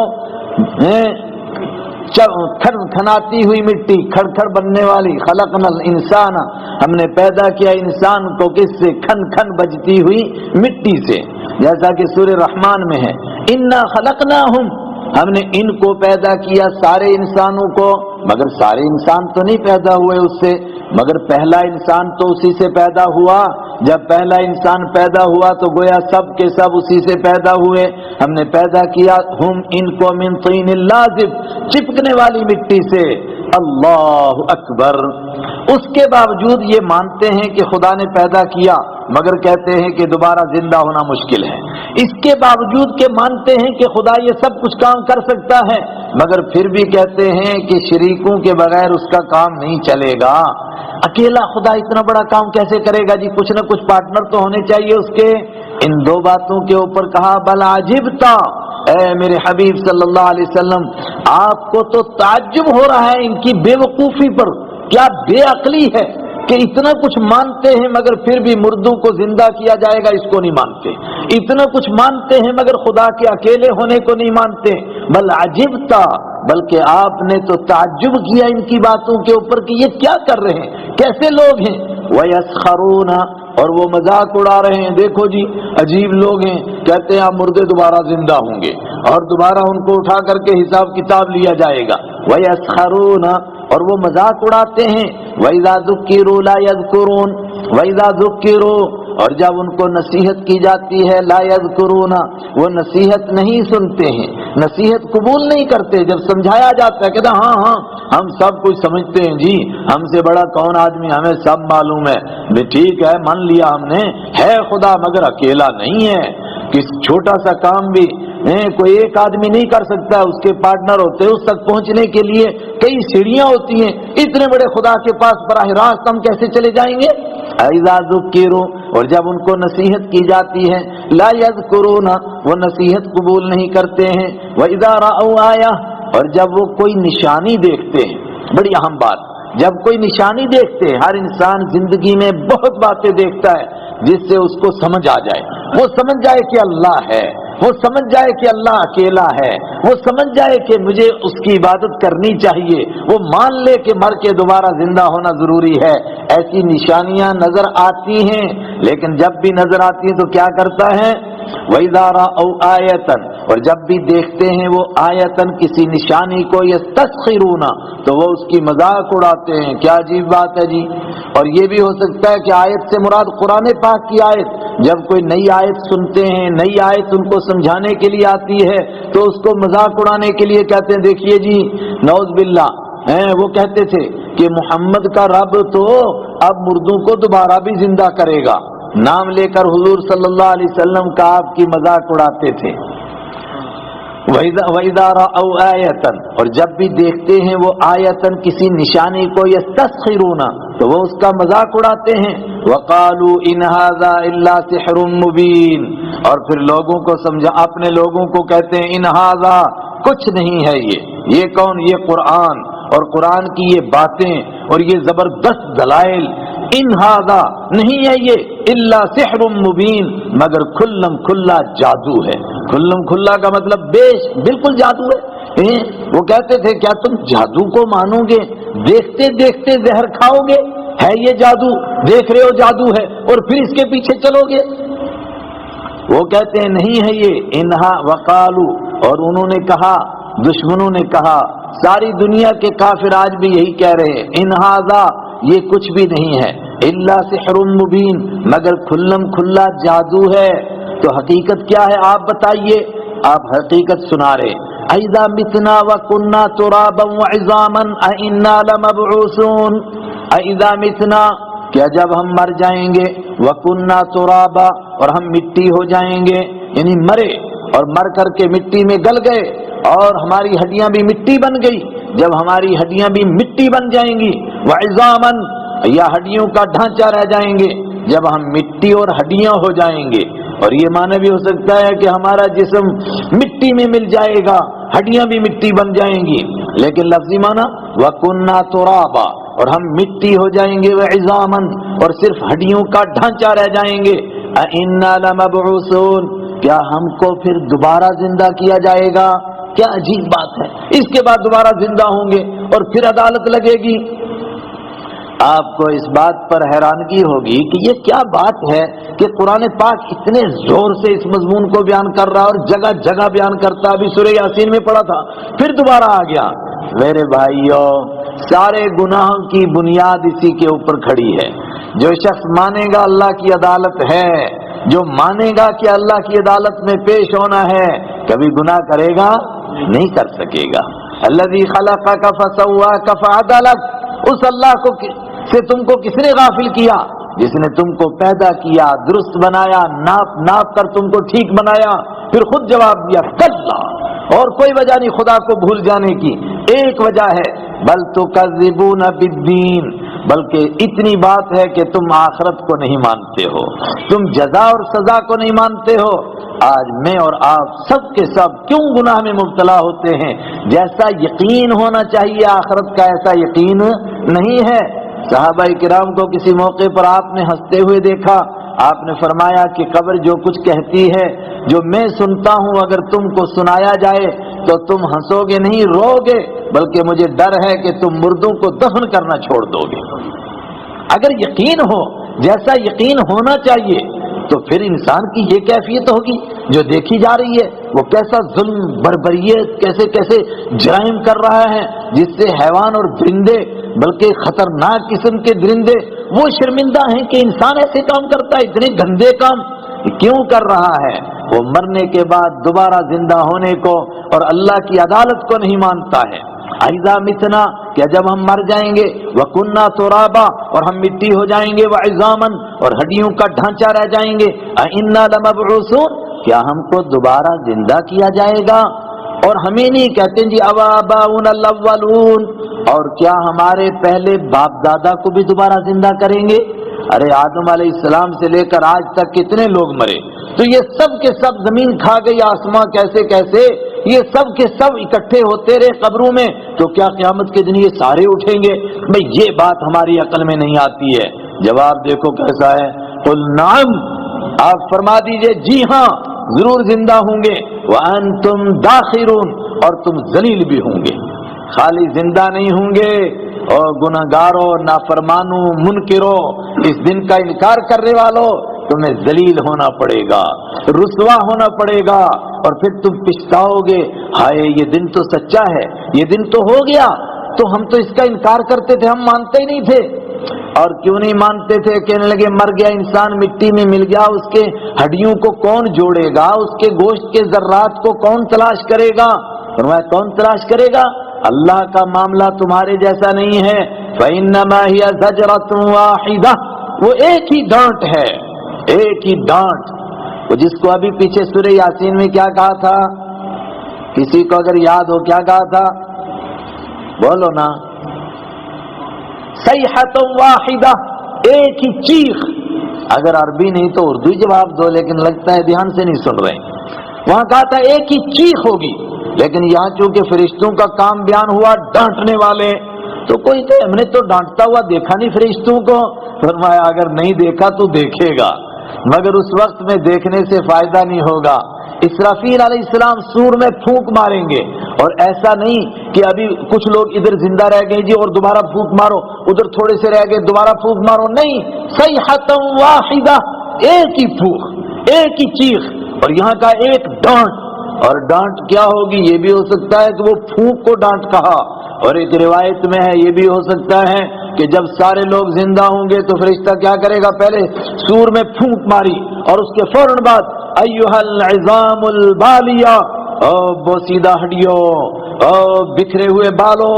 کھناتی ہوئی مٹی، کھڑ کھڑ بننے والی. خلقنا الانسان ہم نے پیدا کیا انسان کو کس سے؟ کھن کھن بجتی ہوئی مٹی سے. جیسا کہ سورہ رحمان میں ہے انا خلقناہم ہم نے ان کو پیدا کیا سارے انسانوں کو. مگر سارے انسان تو نہیں پیدا ہوئے اس سے، مگر پہلا انسان تو اسی سے پیدا ہوا. جب پہلا انسان پیدا ہوا تو گویا سب کے سب اسی سے پیدا ہوئے. ہم نے پیدا کیا ہم ان کو من طین لازب چپکنے والی مٹی سے. اللہ اکبر. اس کے باوجود یہ مانتے ہیں کہ خدا نے پیدا کیا، مگر کہتے ہیں کہ دوبارہ زندہ ہونا مشکل ہے. اس کے باوجود کہ مانتے ہیں کہ خدا یہ سب کچھ کام کر سکتا ہے، مگر پھر بھی کہتے ہیں کہ شریکوں کے بغیر اس کا کام نہیں چلے گا. اکیلا خدا اتنا بڑا کام کیسے کرے گا جی؟ کچھ نہ کچھ پارٹنر تو ہونے چاہیے اس کے. ان دو باتوں کے اوپر کہا بل عجبتا، اے میرے حبیب صلی اللہ علیہ وسلم آپ کو تو تعجب ہو رہا ہے ان کی بے وقوفی پر. کیا بے عقلی ہے کہ اتنا کچھ مانتے ہیں مگر پھر بھی مردوں کو زندہ کیا جائے گا اس کو نہیں مانتے. اتنا کچھ مانتے ہیں مگر خدا کے اکیلے ہونے کو نہیں مانتے. بل عجبتا، بلکہ آپ نے تو تعجب کیا ان کی باتوں کے اوپر کہ یہ کیا کر رہے ہیں، کیسے لوگ ہیں. وَيَسْخَرُونَ اور وہ مذاق اڑا رہے ہیں، دیکھو جی عجیب لوگ ہیں، کہتے ہیں آپ مردے دوبارہ زندہ ہوں گے اور دوبارہ ان کو اٹھا کر کے حساب کتاب لیا جائے گا۔ وَيَسْخَرُونَ، اور وہ مذاق اڑاتے ہیں، وَإِذَا ذُكِّرُوا لَا يَذْكُرُونَ، وَإِذَا ذُكِّرُوا، اور جب ان کو نصیحت کی جاتی ہے، لا یذکرون، وہ نصیحت نہیں سنتے ہیں، نصیحت قبول نہیں کرتے۔ جب سمجھایا جاتا ہے کہتے ہیں ہاں ہاں ہم سب کچھ سمجھتے ہیں جی، ہم سے بڑا کون آدمی، ہمیں سب معلوم ہے، بھی ٹھیک ہے مان لیا ہم نے، ہے خدا مگر اکیلا نہیں ہے، کس چھوٹا سا کام بھی کوئی ایک آدمی نہیں کر سکتا، اس کے پارٹنر ہوتے ہیں، اس تک پہنچنے کے لیے کئی سیڑھیاں ہوتی ہیں، اتنے بڑے خدا کے پاس براہ راست ہم کیسے چلے جائیں گے؟ اذا ذکروا، اور جب ان کو نصیحت کی جاتی ہے، لا یذکرون، وہ نصیحت قبول نہیں کرتے ہیں، واذا رأوا آیہ، اور جب وہ کوئی نشانی دیکھتے ہیں، بڑی اہم بات، جب کوئی نشانی دیکھتے ہیں، ہر انسان زندگی میں بہت باتیں دیکھتا ہے جس سے اس کو سمجھ آ جائے، وہ سمجھ جائے کہ اللہ ہے، وہ سمجھ جائے کہ اللہ اکیلا ہے، وہ سمجھ جائے کہ مجھے اس کی عبادت کرنی چاہیے، وہ مان لے کہ مر کے دوبارہ زندہ ہونا ضروری ہے، ایسی نشانیاں نظر آتی ہیں، لیکن جب بھی نظر آتی ہیں تو کیا کرتا ہے؟ وَإِذَا رَأَوْا آیَةً، اور جب بھی دیکھتے ہیں وہ آیتن کسی نشانی کو، یستسخرون، تو وہ اس کی مذاق اڑاتے ہیں، کیا عجیب بات ہے جی۔ اور یہ بھی ہو سکتا ہے کہ آیت سے مراد قرآن پاک کی آیت، جب کوئی نئی آیت سنتے ہیں، نئی آیت ان کو سمجھانے کے لیے آتی ہے تو اس کو مذاق اڑانے کے لیے کہتے ہیں دیکھیے جی نعوذ باللہ، وہ کہتے تھے کہ محمد کا رب تو اب مردوں کو دوبارہ بھی زندہ کرے گا، نام لے کر حضور صلی اللہ علیہ وسلم کا آپ کی مذاق اڑاتے تھے۔ وَإِذَا رَأَوْا آیَةً، اور جب بھی دیکھتے ہیں وہ آیتن کسی نشانی کو، یستسخرون، تو وہ اس کا مذاق اڑاتے ہیں، وَقَالُوا إِنْ هَذَا إِلَّا سِحْرٌ مُبِينٌ، اور پھر لوگوں کو سمجھا، اپنے لوگوں کو کہتے ہیں اِنْ هَذَا، کچھ نہیں ہے یہ کون؟ یہ قرآن، اور قرآن کی یہ باتیں اور یہ زبردست دلائل، ان ہذا، نہیں ہے یہ، الا سحر مبین، مگر کھلم کھلا جادو ہے۔ کھلم کھلا کا مطلب بالکل جادو ہے۔ وہ کہتے تھے کیا تم جادو کو مانو گے؟ دیکھتے دیکھتے زہر کھاؤ گے؟ ہے یہ جادو؟ دیکھ رہے ہو جادو ہے اور پھر اس کے پیچھے چلو گے؟ وہ کہتے ہیں نہیں ہے یہ، انہا وقالو، اور انہوں نے کہا، دشمنوں نے کہا، ساری دنیا کے کافر آج بھی یہی کہہ رہے ہیں، ان ھذا، یہ کچھ بھی نہیں ہے، الا سحر مبین، مگر کھلم کھلا جادو ہے۔ تو حقیقت کیا ہے آپ بتائیے؟ آپ حقیقت سنا رہے، اذا متنا وکنا ترابا وعظاما ائنا لمبعوثون، اذا متنا، کیا جب ہم مر جائیں گے، وَكُنَّا تُرَابًا، اور ہم مٹی ہو جائیں گے، یعنی مرے اور مر کر کے مٹی میں گل گئے اور ہماری ہڈیاں بھی مٹی بن گئی، جب ہماری ہڈیاں بھی مٹی بن جائیں گی، وَعِظَامًا، یا ہڈیوں کا ڈھانچہ رہ جائیں گے، جب ہم مٹی اور ہڈیاں ہو جائیں گے، اور یہ معنی بھی ہو سکتا ہے کہ ہمارا جسم مٹی میں مل جائے گا، ہڈیاں بھی مٹی بن جائیں گی، لیکن لفظی معنی وَكُنَّا تُرَابًا، اور ہم مٹی ہو جائیں گے، وَعِظَامًا، اور صرف ہڈیوں کا ڈھانچہ رہ جائیں گے، أَإِنَّا لَمَبْعُوثُونَ، کیا ہم کو پھر دوبارہ زندہ کیا جائے گا؟ کیا عجیب بات ہے، اس کے بعد دوبارہ زندہ ہوں گے اور پھر عدالت لگے گی۔ آپ کو اس بات پر حیرانگی ہوگی کہ یہ کیا بات ہے کہ قرآن پاک اتنے زور سے اس مضمون کو بیان کر رہا اور جگہ جگہ بیان کرتا۔ ابھی سورہ یاسین میں پڑھا تھا، پھر دوبارہ آ گیا۔ میرے بھائیوں، سارے گناہوں کی بنیاد اسی کے اوپر کھڑی ہے۔ جو شخص مانے گا اللہ کی عدالت ہے، جو مانے گا کہ اللہ کی عدالت میں پیش ہونا ہے، کبھی گناہ کرے گا نہیں کر سکے گا۔ الذی خلقک فسواک فعدلک، اس اللہ کو سے تم کو کس نے غافل کیا؟ جس نے تم کو پیدا کیا، درست بنایا، ناپ ناپ کر تم کو ٹھیک بنایا، پھر خود جواب دیا کلا، اور کوئی وجہ نہیں خدا کو بھول جانے کی، ایک وجہ ہے، بل تکذبون بالدین، بلکہ اتنی بات ہے کہ تم آخرت کو نہیں مانتے ہو، تم جزا اور سزا کو نہیں مانتے ہو۔ آج میں اور آپ سب کے سب کیوں گناہ میں مبتلا ہوتے ہیں؟ جیسا یقین ہونا چاہیے آخرت کا، ایسا یقین نہیں ہے۔ صحابہ کرام کو کسی موقع پر آپ نے ہنستے ہوئے دیکھا، آپ نے فرمایا کہ قبر جو کچھ کہتی ہے، جو میں سنتا ہوں، اگر تم کو سنایا جائے تو تم ہنسو گے نہیں، رو گے، بلکہ مجھے ڈر ہے کہ تم مردوں کو دفن کرنا چھوڑ دو گے۔ اگر یقین ہو جیسا یقین ہونا چاہیے، تو پھر انسان کی یہ کیفیت ہوگی جو دیکھی جا رہی ہے، وہ کیسا ظلم، بربریت، کیسے کیسے جرائم کر رہا ہے، جس سے حیوان اور درندے، بلکہ خطرناک قسم کے درندے وہ شرمندہ ہیں کہ انسان ایسے کام کرتا ہے، اتنے گندے کام کیوں کر رہا ہے؟ وہ مرنے کے بعد دوبارہ زندہ ہونے کو اور اللہ کی عدالت کو نہیں مانتا ہے۔ اذا متنا، کیا جب ہم مر جائیں گے، وکنا ترابا، اور ہم مٹی ہو جائیں گے، وعظاما، اور ہڈیوں کا ڈھانچہ رہ جائیں گے، انا لمبعوثون، کیا ہم کو دوبارہ زندہ کیا جائے گا؟ اور ہمیں نہیں کہتے جی اواباؤنا الاولون، اور کیا ہمارے پہلے باپ دادا کو بھی دوبارہ زندہ کریں گے؟ ارے آدم علیہ السلام سے لے کر آج تک کتنے لوگ مرے، تو یہ سب کے سب زمین کھا گئی، آسمان کیسے کیسے، یہ سب کے سب اکٹھے ہوتے رہے قبروں میں، تو کیا قیامت کے دن یہ سارے اٹھیں گے؟ بھئی یہ بات ہماری عقل میں نہیں آتی ہے۔ جواب دیکھو کیسا ہے، قل نعم، آپ فرما دیجئے جی ہاں ضرور زندہ ہوں گے، وانتم داخرون، اور تم ذلیل بھی ہوں گے۔ خالی زندہ نہیں ہوں گے، اور گناہگاروں، نافرمانوں، منکروں، اس دن کا انکار کرنے والوں، تمہیں ذلیل ہونا پڑے گا، رسوا ہونا پڑے گا، اور پھر تم پچھتاؤ گے، ہائے یہ دن تو سچا ہے، یہ دن تو ہو گیا، تو ہم تو اس کا انکار کرتے تھے، ہم مانتے ہی نہیں تھے۔ اور کیوں نہیں مانتے تھے؟ کہنے لگے مر گیا انسان، مٹی میں مل گیا، اس کے ہڈیوں کو کون جوڑے گا، اس کے گوشت کے ذرات کو کون تلاش کرے گا؟ فرمایا کون تلاش کرے گا؟ اللہ کا معاملہ تمہارے جیسا نہیں ہے، فَإِنَّمَا هِيَ زَجْرَةٌ وَاحِدَةٌ، وہ ایک ہی ڈانٹ ہے، ایک ہی ڈانٹ، وہ جس کو ابھی پیچھے سورہ یاسین میں کیا کہا تھا؟ کسی کو اگر یاد ہو کیا کہا تھا؟ بولو نا، صیحۃ واحدہ، ایک ہی چیخ۔ اگر عربی نہیں تو اردو جواب دو، لیکن لگتا ہے دھیان سے نہیں سن رہے۔ وہاں کہا تھا ایک ہی چیخ ہوگی، لیکن یہاں چونکہ فرشتوں کا کام بیان ہوا ڈانٹنے والے، تو کوئی کہ ہم نے تو ڈانٹتا ہوا دیکھا نہیں فرشتوں کو۔ فرمایا اگر نہیں دیکھا تو دیکھے گا، مگر اس وقت میں دیکھنے سے فائدہ نہیں ہوگا۔ اسرافیل علیہ السلام سور میں پھونک ماریں گے، اور ایسا نہیں کہ ابھی کچھ لوگ ادھر زندہ رہ گئے جی اور دوبارہ پھونک مارو، ادھر تھوڑے سے رہ گئے دوبارہ پھونک مارو، نہیں، صیحۃ واحدہ، ایک ہی پھونک، ایک ہی چیخ، اور یہاں کا ایک ڈانٹ۔ اور ڈانٹ کیا ہوگی؟ یہ بھی ہو سکتا ہے کہ وہ پھونک کو ڈانٹ کہا، اور ایک روایت میں ہے یہ بھی ہو سکتا ہے کہ جب سارے لوگ زندہ ہوں گے تو فرشتہ کیا کرے گا؟ پہلے سور میں پھونک ماری، اور اس کے فوراً بعد ایھا العظام البالیہ، او بوسیدہ ہڈیوں، او بکھرے ہوئے بالوں،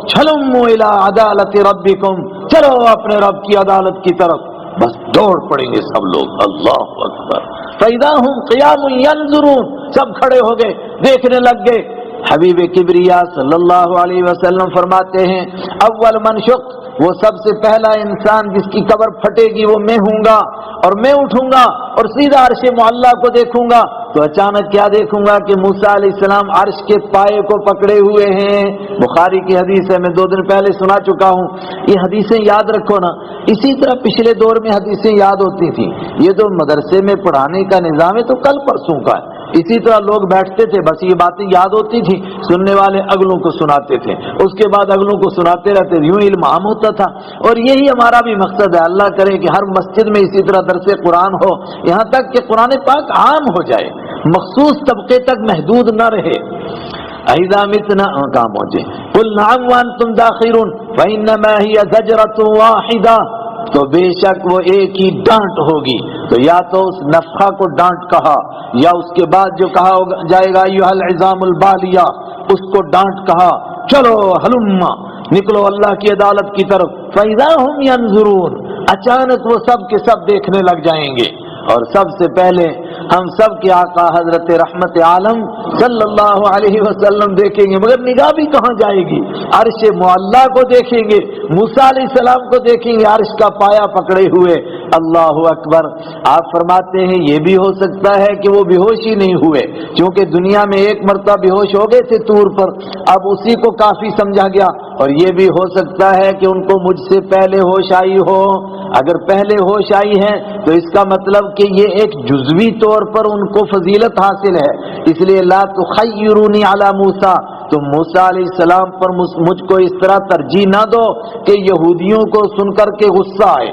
چھلموا الی عدالت ربکم، چلو اپنے رب کی عدالت کی طرف۔ بس دوڑ پڑیں گے سب لوگ، اللہ اکبر، فاذا ہم قیام ینظرون، سب کھڑے ہو گئے، دیکھنے لگ گئے۔ حبیب کبریا صلی اللہ علیہ وسلم فرماتے ہیں اول من شق، وہ سب سے پہلا انسان جس کی قبر پھٹے گی وہ میں ہوں گا، اور میں اٹھوں گا اور سیدھا عرش معلیٰ کو دیکھوں گا، تو اچانک کیا دیکھوں گا کہ موسیٰ علیہ السلام عرش کے پائے کو پکڑے ہوئے ہیں۔ بخاری کی حدیث ہے، میں 2 دن پہلے سنا چکا ہوں، یہ حدیثیں یاد رکھو نا۔ اسی طرح پچھلے دور میں حدیثیں یاد ہوتی تھیں، یہ تو مدرسے میں پڑھانے کا نظام ہے تو کل پرسوں کا ہے، اسی طرح لوگ بیٹھتے تھے، بس یہ باتیں یاد ہوتی تھی، سننے والے اگلوں کو سناتے تھے، اس کے بعد اگلوں کو سناتے رہتے، یوں علم عام ہوتا تھا۔ اور یہی ہمارا بھی مقصد ہے، اللہ کرے کہ ہر مسجد میں اسی طرح درس قرآن ہو، یہاں تک کہ قرآن پاک عام ہو جائے، مخصوص طبقے تک محدود نہ رہے۔ اذا متنا، کہاں پہنچے؟ قل نعم وانتم داخرون فانما هي زجرة واحدہ، تو بے شک وہ ایک ہی ڈانٹ ہوگی۔ تو یا تو اس نفخہ کو ڈانٹ کہا، یا اس کے بعد جو کہا جائے گا ایھا العظام البالیہ، اس کو ڈانٹ کہا، چلو ہلما، نکلو اللہ کی عدالت کی طرف۔ فاذا هم ينظرون، اچانک وہ سب کے سب دیکھنے لگ جائیں گے، اور سب سے پہلے ہم سب کے آقا حضرت رحمت عالم صلی اللہ علیہ وسلم دیکھیں گے، مگر نگاہ بھی کہاں جائے گی؟ عرش معلیٰ کو دیکھیں گے، موسیٰ علیہ السلام کو دیکھیں گے عرش کا پایا پکڑے ہوئے۔ اللہ اکبر۔ آپ فرماتے ہیں یہ بھی ہو سکتا ہے کہ وہ بے ہوش ہی نہیں ہوئے، کیونکہ دنیا میں ایک مرتبہ بے ہوش ہو گئے تھے طور پر، اب اسی کو کافی سمجھا گیا۔ اور یہ بھی ہو سکتا ہے کہ ان کو مجھ سے پہلے ہوش آئی ہو۔ اگر پہلے ہوش آئی ہے تو اس کا مطلب کہ یہ ایک جزوی طور پر ان کو فضیلت حاصل ہے، اس لیے لا تخیرونی علی موسیٰ، تم موسیٰ علیہ السلام پر مجھ کو اس طرح ترجیح نہ دو کہ یہودیوں کو سن کر کے غصہ آئے،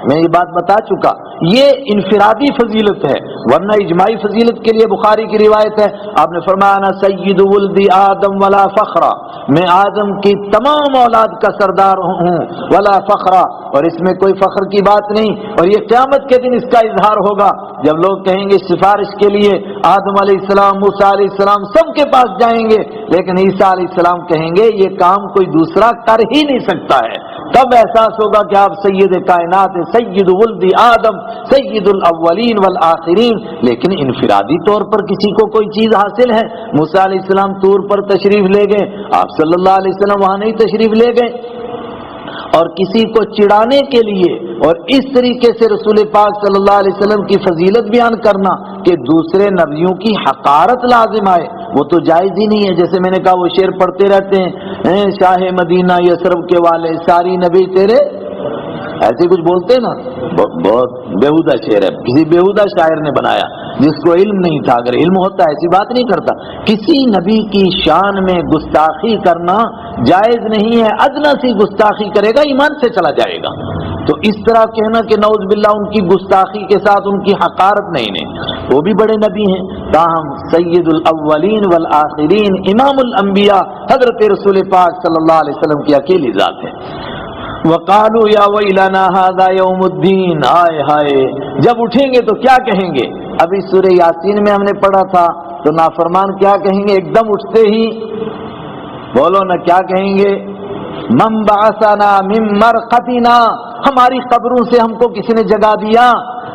میں یہ بات بتا چکا، یہ انفرادی فضیلت ہے، ورنہ اجماعی فضیلت کے لیے بخاری کی روایت ہے، آپ نے فرمایا نا سید ولد آدم ولا فخرا، میں آدم کی تمام اولاد کا سردار ہوں، ولا فخرا، اور اس میں کوئی فخر کی بات نہیں، اور یہ قیامت کے دن اس کا اظہار ہوگا جب لوگ کہیں گے سفارش کے لیے آدم علیہ السلام، موسیٰ علیہ السلام سب کے پاس جائیں گے، لیکن عیسیٰ علیہ السلام کہیں گے یہ کام کوئی دوسرا کر ہی نہیں سکتا ہے، تب احساس ہوگا کہ آپ سید کائنات، سید ولد آدم، سید الاولین والآخرین۔ لیکن انفرادی طور پر کسی کو کوئی چیز حاصل ہے، موسیٰ علیہ السلام طور پر تشریف لے گئے، آپ صلی اللہ علیہ وسلم وہاں نہیں تشریف لے گئے، اور کسی کو چڑھانے کے لیے اور اس طریقے سے رسول پاک صلی اللہ علیہ وسلم کی فضیلت بیان کرنا کہ دوسرے نبیوں کی حقارت لازم آئے، وہ تو جائز ہی نہیں ہے۔ جیسے میں نے کہا وہ شعر پڑھتے رہتے ہیں، شاہ مدینہ یثرب کے والے ساری نبی تیرے، ایسے کچھ بولتے ہیں نا، بہت بیہودہ شعر ہے، کسی بیہودہ شاعر نے بنایا جس کو علم نہیں تھا، اگر علم ہوتا ایسی بات نہیں کرتا۔ کسی نبی کی شان میں گستاخی کرنا جائز نہیں ہے، ادنا سی گستاخی کرے گا ایمان سے چلا جائے گا، تو اس طرح کہنا کہ نعوذ باللہ ان کی گستاخی کے ساتھ ان کی حقارت نہیں، وہ بھی بڑے نبی ہیں، تاہم سید الاولین والآخرین امام الانبیاء حضرت رسول پاک صلی اللہ علیہ وسلم کی اکیلی ذات ہے۔ وقالوا یا ویلنا ھذا یوم الدین، ہائے ہائے، جب اٹھیں گے تو کیا کہیں گے؟ ابھی سورہ یاسین میں ہم نے پڑھا تھا، تو نافرمان کیا کہیں گے؟ ایک دم اٹھتے ہی بولو نا، کیا کہیں گے؟ من بعثنا من مرقدنا، ہماری قبروں سے ہم کو کس نے جگا دیا،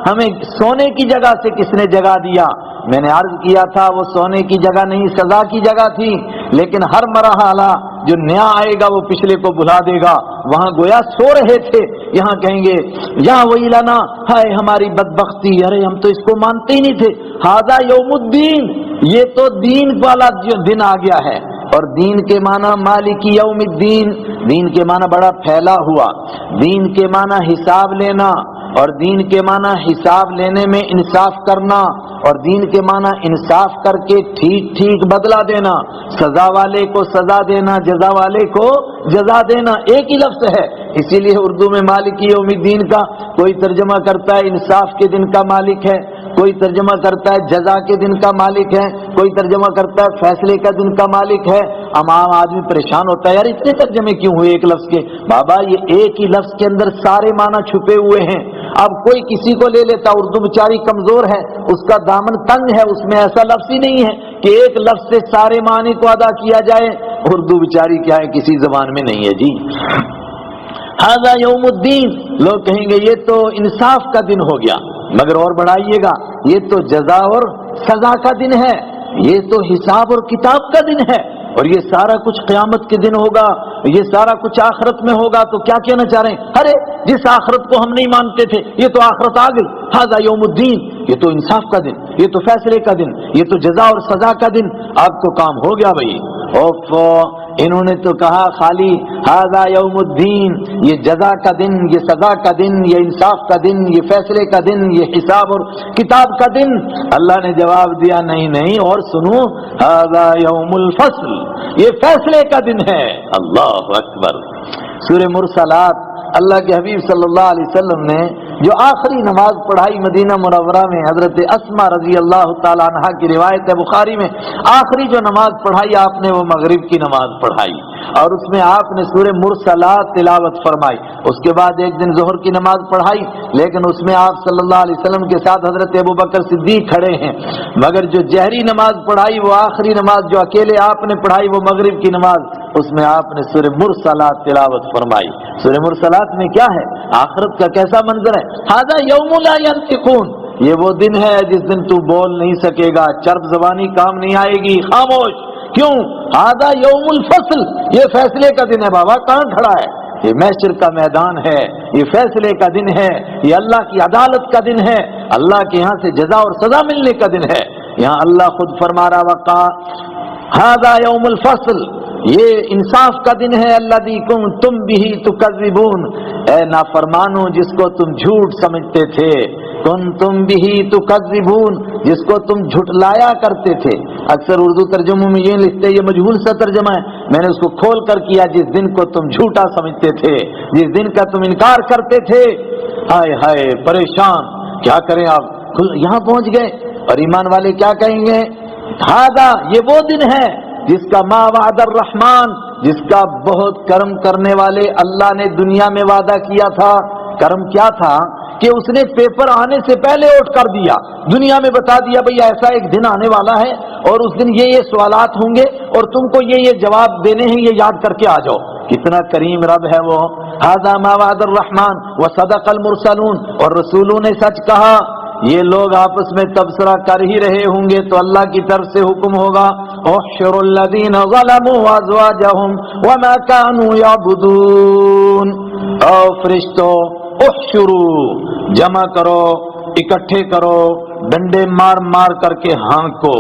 ہمیں سونے کی جگہ سے کس نے جگا دیا۔ میں نے عرض کیا تھا وہ سونے کی جگہ نہیں، سزا کی جگہ تھی، لیکن ہر مرحلہ جو نیا آئے گا وہ پچھلے کو بھلا دے گا، وہاں گویا سو رہے تھے، یہاں کہیں گے یا ویلنا، ہائے ہماری بدبختی، ارے ہم تو اس کو مانتے ہی نہیں تھے، ھذا یوم الدین، یہ تو دین والا جو دن آ گیا ہے، اور دین کے معنی مالک یوم الدین، دین کے معنی بڑا پھیلا ہوا، دین کے معنی حساب لینا، اور دین کے معنی حساب لینے میں انصاف کرنا، اور دین کے معنی انصاف کر کے ٹھیک ٹھیک بدلہ دینا، سزا والے کو سزا دینا، جزا والے کو جزا دینا، ایک ہی لفظ ہے۔ اسی لیے اردو میں مالک یوم الدین کا کوئی ترجمہ کرتا ہے انصاف کے دن کا مالک ہے، کوئی ترجمہ کرتا ہے جزا کے دن کا مالک ہے، کوئی ترجمہ کرتا ہے فیصلے کا دن کا مالک ہے۔ عام آدمی پریشان ہوتا ہے، یار اتنے ترجمے کیوں ہوئے ایک لفظ کے؟ بابا یہ ایک ہی لفظ کے اندر سارے معنی چھپے ہوئے ہیں۔ اب کوئی کسی کو لے لیتا، اردو بیچاری کمزور ہے، اس کا دامن تنگ ہے، اس میں ایسا لفظ ہی نہیں ہے کہ ایک لفظ سے سارے معنی کو ادا کیا جائے، اردو بیچاری کیا ہے کسی زبان میں نہیں ہے جی۔ ھذا یوم الدین، لوگ کہیں گے یہ تو انصاف کا دن ہو گیا، مگر اور بڑھائیے گا، یہ تو جزا اور سزا کا دن ہے، یہ تو حساب اور کتاب کا دن ہے، اور یہ سارا کچھ قیامت کے دن ہوگا، یہ سارا کچھ آخرت میں ہوگا۔ تو کیا کہنا چاہ رہے ہیں؟ ارے جس آخرت کو ہم نہیں مانتے تھے یہ تو آخرت آ گئی، ھذا یوم الدین، یہ تو انصاف کا دن، یہ تو فیصلے کا دن، یہ تو جزا اور سزا کا دن، اب تو کام ہو گیا بھائی۔ انہوں نے تو کہا خالی ھذا یوم الدین، یہ جزا کا دن، یہ سزا کا دن، یہ انصاف کا دن، یہ فیصلے کا دن، یہ حساب اور کتاب کا دن۔ اللہ نے جواب دیا نہیں نہیں، اور سنو، ھذا یوم الفصل، یہ فیصلے کا دن ہے۔ اللہ اکبر۔ سورہ مرسلات، اللہ کے حبیب صلی اللہ علیہ وسلم نے جو آخری نماز پڑھائی مدینہ منورہ میں، حضرت اسما رضی اللہ تعالیٰ عنہا کی روایت ہے بخاری میں، آخری جو نماز پڑھائی آپ نے وہ مغرب کی نماز پڑھائی، اور اس میں آپ نے سورہ مرسلات تلاوت فرمائی۔ اس کے بعد ایک دن ظہر کی نماز پڑھائی، لیکن اس میں آپ صلی اللہ علیہ وسلم کے ساتھ حضرت ابوبکر صدیق کھڑے ہیں، مگر جو جہری نماز پڑھائی وہ آخری نماز جو اکیلے آپ نے پڑھائی وہ مغرب کی نماز، اس میں آپ نے سورہ مرسلات تلاوت فرمائی۔ سورہ مرسلات میں کیا ہے؟ آخرت کا کیسا منظر ہے؟ ھذا یوم لا ینطقون، یہ وہ دن ہے جس دن تو بول نہیں سکے گا، چرب زبانی کام نہیں آئے گی، خاموش۔ کیوں؟ ھذا یوم الفصل، یہ فیصلے کا دن ہے۔ بابا کہاں کھڑا ہے؟ یہ محشر کا میدان ہے، یہ فیصلے کا دن ہے، یہ اللہ کی عدالت کا دن ہے، اللہ کے یہاں سے جزا اور سزا ملنے کا دن ہے۔ یہاں اللہ خود فرما رہا وقع ھذا یوم الفصل، یہ انصاف کا دن ہے، الذی کنتم بہ تکذبون، اے نافرمانو جس کو تم جھوٹ سمجھتے تھے، کنتم بہ تکذبون، جس کو تم جھٹلایا کرتے تھے۔ اکثر اردو ترجموں میں یہ لکھتے ہیں، یہ مجہول سا ترجمہ ہے، میں نے اس کو کھول کر کیا، جس دن کو تم جھوٹا سمجھتے تھے، جس دن کا تم انکار کرتے تھے، ہائے ہائے پریشان، کیا کریں آپ، یہاں پہنچ گئے۔ اور ایمان والے کیا کہیں گے؟ ہذا، یہ وہ دن ہے جس کا ما وعد الرحمن، جس کا بہت کرم کرنے والے اللہ نے دنیا میں وعدہ کیا تھا۔ کرم کیا تھا کہ اس نے پیپر آنے سے پہلے اٹھ کر دیا، دنیا میں بتا دیا بھئی ایسا ایک دن آنے والا ہے اور اس دن یہ سوالات ہوں گے اور تم کو یہ جواب دینے ہیں، یہ یاد کر کے آ جاؤ۔ کتنا کریم رب ہے وہ۔ ھذا ما وعد الرحمن وصدق المرسلون، اور رسولوں نے سچ کہا۔ یہ لوگ آپس میں تبصرہ کر ہی رہے ہوں گے تو اللہ کی طرف سے حکم ہوگا، احشروا الذین ظلموا وازواجہم وما كانوا یعبدون۔ او فرشتوں، احشروا، جمع کرو، اکٹھے کرو، ڈنڈے مار مار کر کے ہانکو،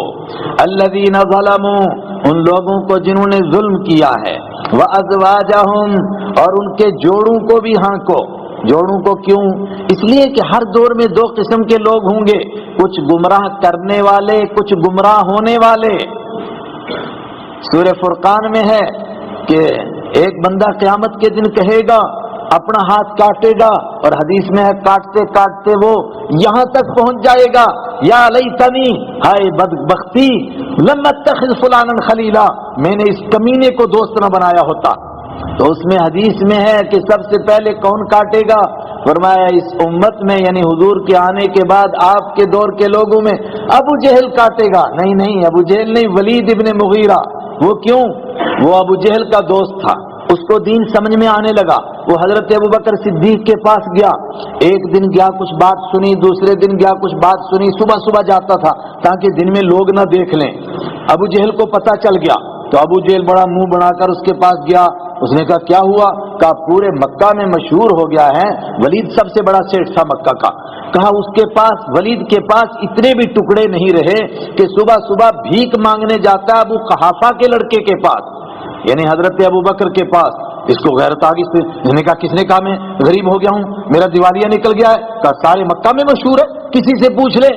الذین ظلموا، ان لوگوں کو جنہوں نے ظلم کیا ہے، وازواجہم، اور ان کے جوڑوں کو بھی ہانکو۔ جوڑوں کو کیوں؟ اس لیے کہ ہر دور میں دو قسم کے لوگ ہوں گے، کچھ گمراہ کرنے والے، کچھ گمراہ ہونے والے۔ سورہ فرقان میں ہے کہ ایک بندہ قیامت کے دن کہے گا، اپنا ہاتھ کاٹے گا، اور حدیث میں ہے کاٹتے کاٹتے وہ یہاں تک پہنچ جائے گا، یا لیتنی، ہائے بدبختی، لم اتخذ فلانا خلیلا، میں نے اس کمینے کو دوست نہ بنایا ہوتا۔ تو اس میں حدیث میں ہے کہ سب سے پہلے کون کاٹے گا؟ فرمایا اس امت میں، یعنی حضور کے آنے کے بعد آپ کے دور کے لوگوں میں ابو جہل کاٹے گا۔ نہیں، ابو جہل نہیں، ولید ابن مغیرہ۔ وہ کیوں؟ وہ ابو جہل کا دوست تھا، اس کو دین سمجھ میں آنے لگا، وہ حضرت ابوبکر صدیق کے پاس گیا، ایک دن گیا کچھ بات سنی، دوسرے دن گیا کچھ بات سنی، صبح جاتا تھا تاکہ دن میں لوگ نہ دیکھ لیں۔ ابو جہل کو پتہ چل گیا تو ابو جہل بڑا منہ بنا کر اس کے پاس گیا۔ اس نے کہا کیا ہوا؟ کہا پورے مکہ میں مشہور ہو گیا ہے، ولید سب سے بڑا سیٹ تھا مکہ کا۔ کہا اس کے پاس، ولید کے پاس اتنے بھی ٹکڑے نہیں رہے کہ صبح بھیک مانگنے جاتا ہے ابو قحافہ کے لڑکے کے پاس، یعنی حضرت ابو بکر کے پاس۔ اس کو غیرت آگی سے، اس نے کہا کس نے کہا میں غریب ہو گیا ہوں، میرا دیوالیہ نکل گیا ہے؟ کہا سارے مکہ میں مشہور ہے، کسی سے پوچھ لے۔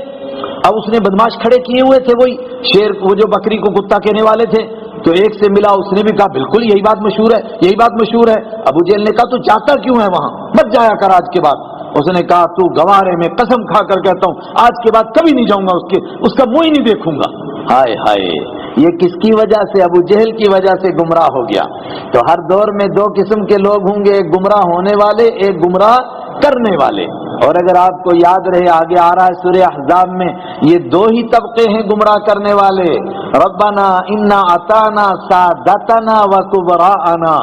اب اس نے بدماش کھڑے کیے ہوئے تھے، وہی شیر، وہ جو بکری کو کتا کہنے والے تھے، تو ایک سے ملا، اس نے بھی کہا بالکل یہی بات مشہور ہے، یہی بات مشہور ہے۔ ابو جہل نے کہا تو جاتا کیوں ہے وہاں، مت جایا کر آج کے بعد۔ اس نے کہا تو گوارے میں قسم کھا کر کہتا ہوں آج کے بعد کبھی نہیں جاؤں گا، اس کا منہ ہی نہیں دیکھوں گا۔ ہائے ہائے، یہ کس کی وجہ سے؟ ابو جہل کی وجہ سے گمراہ ہو گیا۔ تو ہر دور میں دو قسم کے لوگ ہوں گے، ایک گمراہ ہونے والے، ایک گمراہ کرنے والے۔ اور اگر آپ کو یاد رہے، آگے آ رہا ہے سورہ احزاب میں، یہ دو ہی طبقے ہیں گمراہ کرنے والے۔ ربنا انا اطعنا سادتنا وکبراءنا،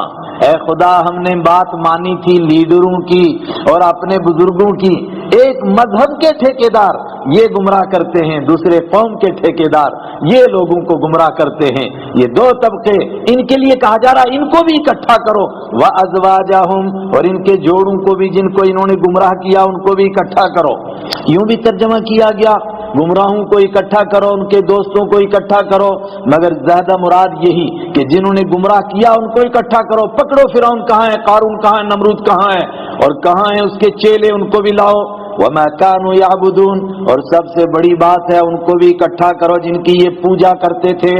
اے خدا ہم نے بات مانی تھی لیڈروں کی اور اپنے بزرگوں کی۔ ایک مذہب کے ٹھیکیدار یہ گمراہ کرتے ہیں، دوسرے قوم کے ٹھیکیدار یہ لوگوں کو گمراہ کرتے ہیں۔ یہ دو طبقے، ان کے لیے کہا جا رہا ان کو بھی اکٹھا کرو، وازواجہم، اور ان کے جوڑوں کو بھی جن کو انہوں نے گمراہ کیا ان کو بھی اکٹھا کرو۔ یوں بھی ترجمہ کیا گیا، گمراہوں کو اکٹھا کرو، ان کے دوستوں کو اکٹھا کرو، مگر زیادہ مراد یہی کہ جنہوں نے گمراہ کیا ان کو اکٹھا کرو۔ پکڑو فرعون کہاں ہے، قارون کہاں ہے، نمرود کہاں ہے، اور کہاں ہیں اس کے چیلے، ان کو بھی لاؤ۔ وما كانوا يعبدون، اور سب سے بڑی بات ہے ان کو بھی اکٹھا کرو جن کی یہ پوجا کرتے تھے۔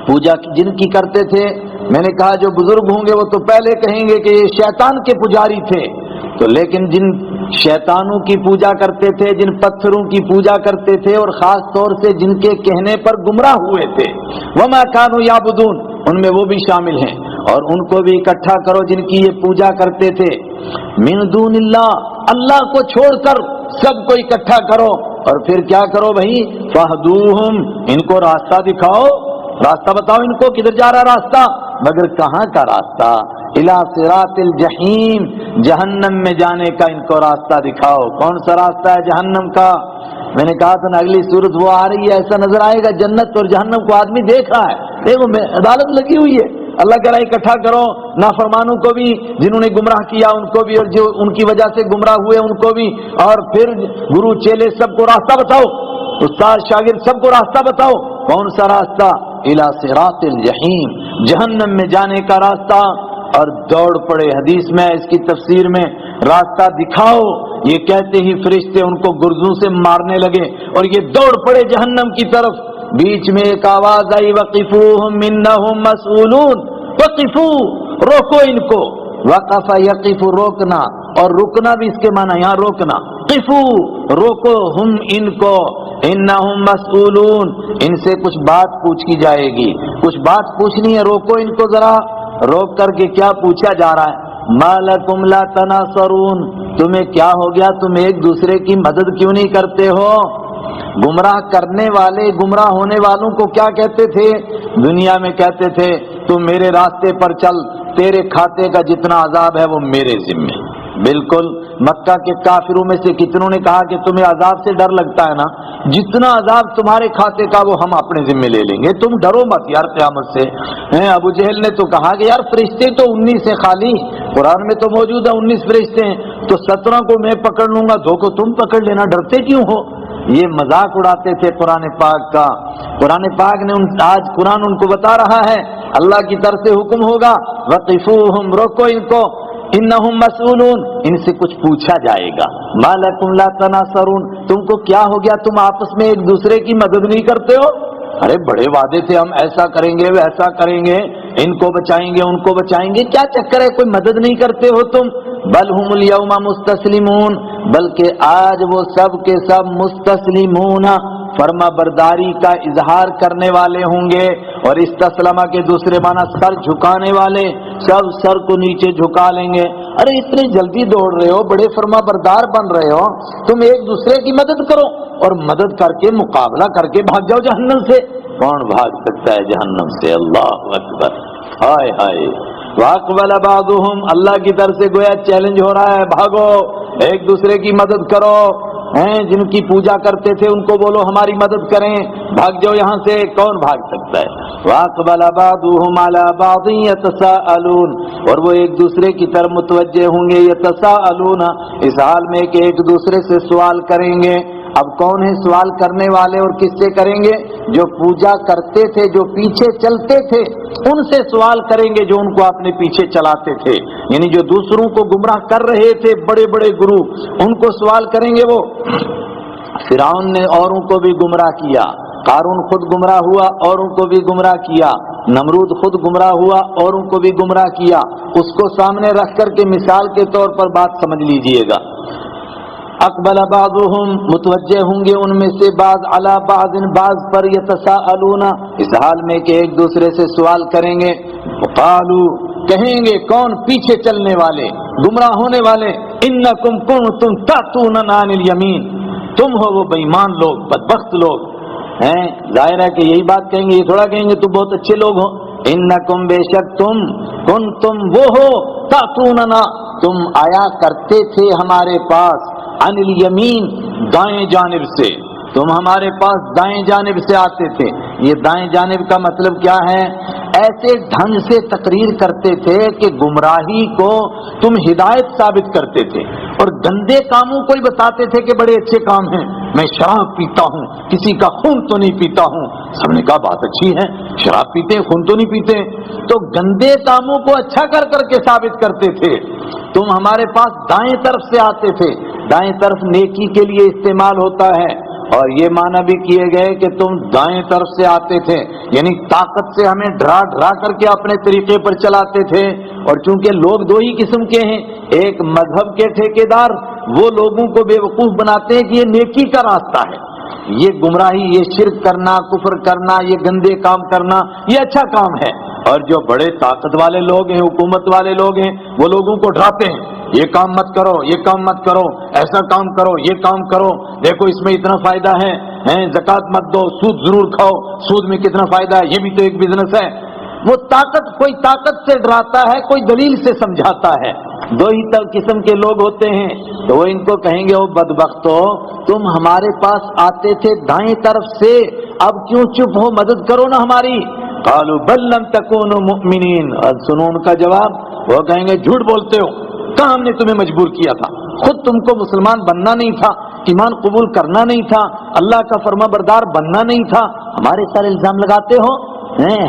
پوجا جن کی کرتے تھے، میں نے کہا جو بزرگ ہوں گے وہ تو پہلے کہیں گے کہ یہ شیطان کے پجاری تھے، تو لیکن جن شیطانوں کی پوجا کرتے تھے، جن پتھروں کی پوجا کرتے تھے، اور خاص طور سے جن کے کہنے پر گمراہ ہوئے تھے، وما كانوا يعبدون، ان میں وہ بھی شامل ہیں، اور ان کو بھی اکٹھا کرو جن کی یہ پوجا کرتے تھے۔ من دون اللہ، اللہ کو چھوڑ کر سب کو اکٹھا کرو، اور پھر کیا کرو بھائی؟ فہدوہم، ان کو راستہ دکھاؤ، راستہ بتاؤ ان کو کدھر جا رہا راستہ، مگر کہاں کا راستہ؟ الی صراط الجحیم، جہنم میں جانے کا ان کو راستہ دکھاؤ۔ کون سا راستہ ہے جہنم کا؟ میں نے کہا تھا نا اگلی صورت وہ آ رہی ہے، ایسا نظر آئے گا جنت اور جہنم کو آدمی دیکھ رہا ہے، دیکھو عدالت لگی ہوئی ہے۔ اللہ کہہ رہا ہے اکٹھا کرو نافرمانوں کو بھی، جنہوں نے گمراہ کیا ان کو بھی، اور جو ان کی وجہ سے گمراہ ہوئے ان کو بھی، اور پھر گرو چیلے سب کو راستہ بتاؤ، استاد شاگرد سب کو راستہ بتاؤ۔ کون سا راستہ؟ الی صراط الجحیم، جہنم میں جانے کا راستہ۔ اور دوڑ پڑے، حدیث میں اس کی تفسیر میں راستہ دکھاؤ یہ کہتے ہی فرشتے ان کو گرزوں سے مارنے لگے اور یہ دوڑ پڑے جہنم کی طرف۔ بیچ میں ایک آواز آئی، وقفوہم انہم مسئولون، وقفو، روکو ان کو، وقف یقف روکنا، اور رکنا بھی اس کے معنی یہاں روکنا، قفو روکو، ہم ان کو، انہم مسئولون ان سے کچھ بات پوچھی جائے گی، کچھ بات پوچھنی ہے، روکو ان کو ذرا۔ روک کر کے کیا پوچھا جا رہا ہے؟ ما لکم لا تناصرون، تمہیں کیا ہو گیا، تم ایک دوسرے کی مدد کیوں نہیں کرتے ہو؟ گمراہ کرنے والے گمراہ ہونے والوں کو کیا کہتے تھے دنیا میں؟ کہتے تھے تم میرے راستے پر چل، تیرے کھاتے کا جتنا عذاب ہے وہ میرے ذمے۔ بالکل مکہ کے کافروں میں سے کتنوں نے کہا کہ تمہیں عذاب سے ڈر لگتا ہے نا، جتنا عذاب تمہارے کھاتے کا وہ ہم اپنے ذمے لے لیں گے، تم ڈرو مت یار قیامت سے۔ ابو جہل نے تو کہا کہ یار فرشتے تو 19 سے خالی، قرآن میں تو موجود ہے 19 فرشتے ہیں، تو 17 کو میں پکڑ لوں گا، 2 کو تم پکڑ لینا، ڈرتے کیوں ہو؟ یہ مذاق اڑاتے تھے قرآن پاک کا۔ قرآن پاک نے آج قرآن ان کو بتا رہا ہے، اللہ کی طرف سے حکم ہوگا وقفوہم، روکو ان کو، انہم مسئولون ان سے کچھ پوچھا جائے گا۔ ما لکم لا تناصرون، تم کو کیا ہو گیا، تم آپس میں ایک دوسرے کی مدد نہیں کرتے ہو؟ ارے بڑے وعدے تھے، ہم ایسا کریں گے ویسا کریں گے، ان کو بچائیں گے ان کو بچائیں گے، کیا چکر ہے، کوئی مدد نہیں کرتے ہو تم؟ بل ہم الیوم مستسلمون، بلکہ آج وہ سب کے سب مستسلمون، فرما برداری کا اظہار کرنے والے ہوں گے، اور استسلمہ کے دوسرے معنی سر جھکانے والے، سب سر کو نیچے جھکا لیں گے۔ ارے اتنے جلدی دوڑ رہے ہو، بڑے فرما بردار بن رہے ہو، تم ایک دوسرے کی مدد کرو، اور مدد کر کے مقابلہ کر کے بھاگ جاؤ جہنم سے۔ کون بھاگ سکتا ہے جہنم سے؟ اللہ اکبر، ہائے ہائے۔ واقبل بعضهم، اللہ کی طرف سے گویا چیلنج ہو رہا ہے، بھاگو ایک دوسرے کی مدد کرو، جن کی پوجا کرتے تھے ان کو بولو ہماری مدد کریں، بھاگ جاؤ یہاں سے، کون بھاگ سکتا ہے؟ واقبل بعضهم على بعض يتساءلون، اور وہ ایک دوسرے کی طرف متوجہ ہوں گے، يتساءلون اس حال میں کہ ایک دوسرے سے سوال کریں گے۔ اب کون ہے سوال کرنے والے اور کس سے کریں گے؟ جو پوجا کرتے تھے، جو پیچھے چلتے تھے، ان سے سوال کریں گے جو ان کو اپنے پیچھے چلاتے تھے، یعنی جو دوسروں کو گمراہ کر رہے تھے، بڑے بڑے گروہ، ان کو سوال کریں گے وہ۔ فرعون نے اوروں کو بھی گمراہ کیا، قارون خود گمراہ ہوا، اوروں کو بھی گمراہ کیا، نمرود خود گمراہ ہوا، اوروں کو بھی گمراہ کیا۔ اس کو سامنے رکھ کر کے مثال کے طور پر بات سمجھ لیجئے گا۔ اقبل بعضهم، متوجہ ہوں گے ان میں سے بعض، علی بعض، بعض پر، یتساءلون اس حال میں کہ ایک دوسرے سے سوال کریں گے۔ قالوا کہیں گے کون؟ پیچھے چلنے والے، گمراہ ہونے والے، انکم کنتم تأتوننا عن الیمین، تم ہو وہ بے ایمان لوگ، بدبخت لوگ ہیں۔ ظاہر ہے کہ یہی بات کہیں گے، یہ تھوڑا کہیں گے تم بہت اچھے لوگ ہو۔ انکم بے شک تم، کنتم وہ ہو، تأتوننا تم آیا کرتے تھے ہمارے پاس، عن الیمین دائیں جانب سے، تم ہمارے پاس دائیں جانب سے آتے تھے۔ یہ دائیں جانب کا مطلب کیا ہے؟ ایسے ڈھنگ سے تقریر کرتے تھے کہ گمراہی کو تم ہدایت ثابت کرتے تھے، اور گندے کاموں کو ہی بتاتے تھے کہ بڑے اچھے کام ہیں، میں شراب پیتا ہوں، کسی کا خون تو نہیں پیتا ہوں۔ سب نے کہا بات اچھی ہے، شراب پیتے ہیں خون تو نہیں پیتے، تو گندے کاموں کو اچھا کر کر کے ثابت کرتے تھے۔ تم ہمارے پاس دائیں طرف سے آتے تھے، دائیں طرف نیکی کے لیے استعمال ہوتا ہے، اور یہ معنی بھی کیے گئے کہ تم دائیں طرف سے آتے تھے، یعنی طاقت سے ہمیں ڈرا ڈرا کر کے اپنے طریقے پر چلاتے تھے۔ اور چونکہ لوگ دو ہی قسم کے ہیں، ایک مذہب کے ٹھیکیدار، وہ لوگوں کو بے وقوف بناتے ہیں کہ یہ نیکی کا راستہ ہے، یہ گمراہی، یہ شرک کرنا، کفر کرنا، یہ گندے کام کرنا، یہ اچھا کام ہے۔ اور جو بڑے طاقت والے لوگ ہیں، حکومت والے لوگ ہیں، وہ لوگوں کو ڈراتے ہیں، یہ کام مت کرو، یہ کام مت کرو، ایسا کام کرو، یہ کام کرو، دیکھو اس میں اتنا فائدہ ہے، زکوٰۃ مت دو، سود ضرور کھاؤ، سود میں کتنا فائدہ ہے، یہ بھی تو ایک بزنس ہے۔ وہ کوئی طاقت سے ڈراتا ہے، کوئی دلیل سے سمجھاتا ہے۔ دو ہی قسم کے لوگ ہوتے ہیں، تو وہ ان کو کہیں گے او بدبختو، تم ہمارے پاس آتے تھے دائیں طرف سے، اب کیوں چپ ہو، مدد کرو نا ہماری۔ قالوا بل لم تکونوا مؤمنین، اور سنو ان کا جواب، وہ کہیں گے جھوٹ بولتے ہو، کہاں ہم نے تمہیں مجبور کیا تھا، خود تم کو مسلمان بننا نہیں تھا، ایمان قبول کرنا نہیں تھا، اللہ کا فرما بردار بننا نہیں تھا، ہمارے سارے الزام لگاتے ہو۔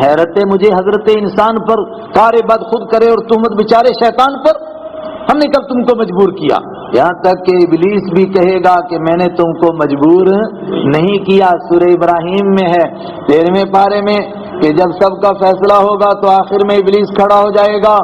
حیرت ہے مجھے حضرت انسان پر، کار بد خود کرے اور تہمت بیچارے شیطان پر، ہم نے کب تم کو مجبور کیا؟ یہاں تک کہ ابلیس بھی کہے گا کہ میں نے تم کو مجبور نہیں کیا۔ سورہ ابراہیم میں ہے 13ویں پارے میں کہ جب سب کا فیصلہ ہوگا تو آخر میں ابلیس کھڑا ہو جائے گا،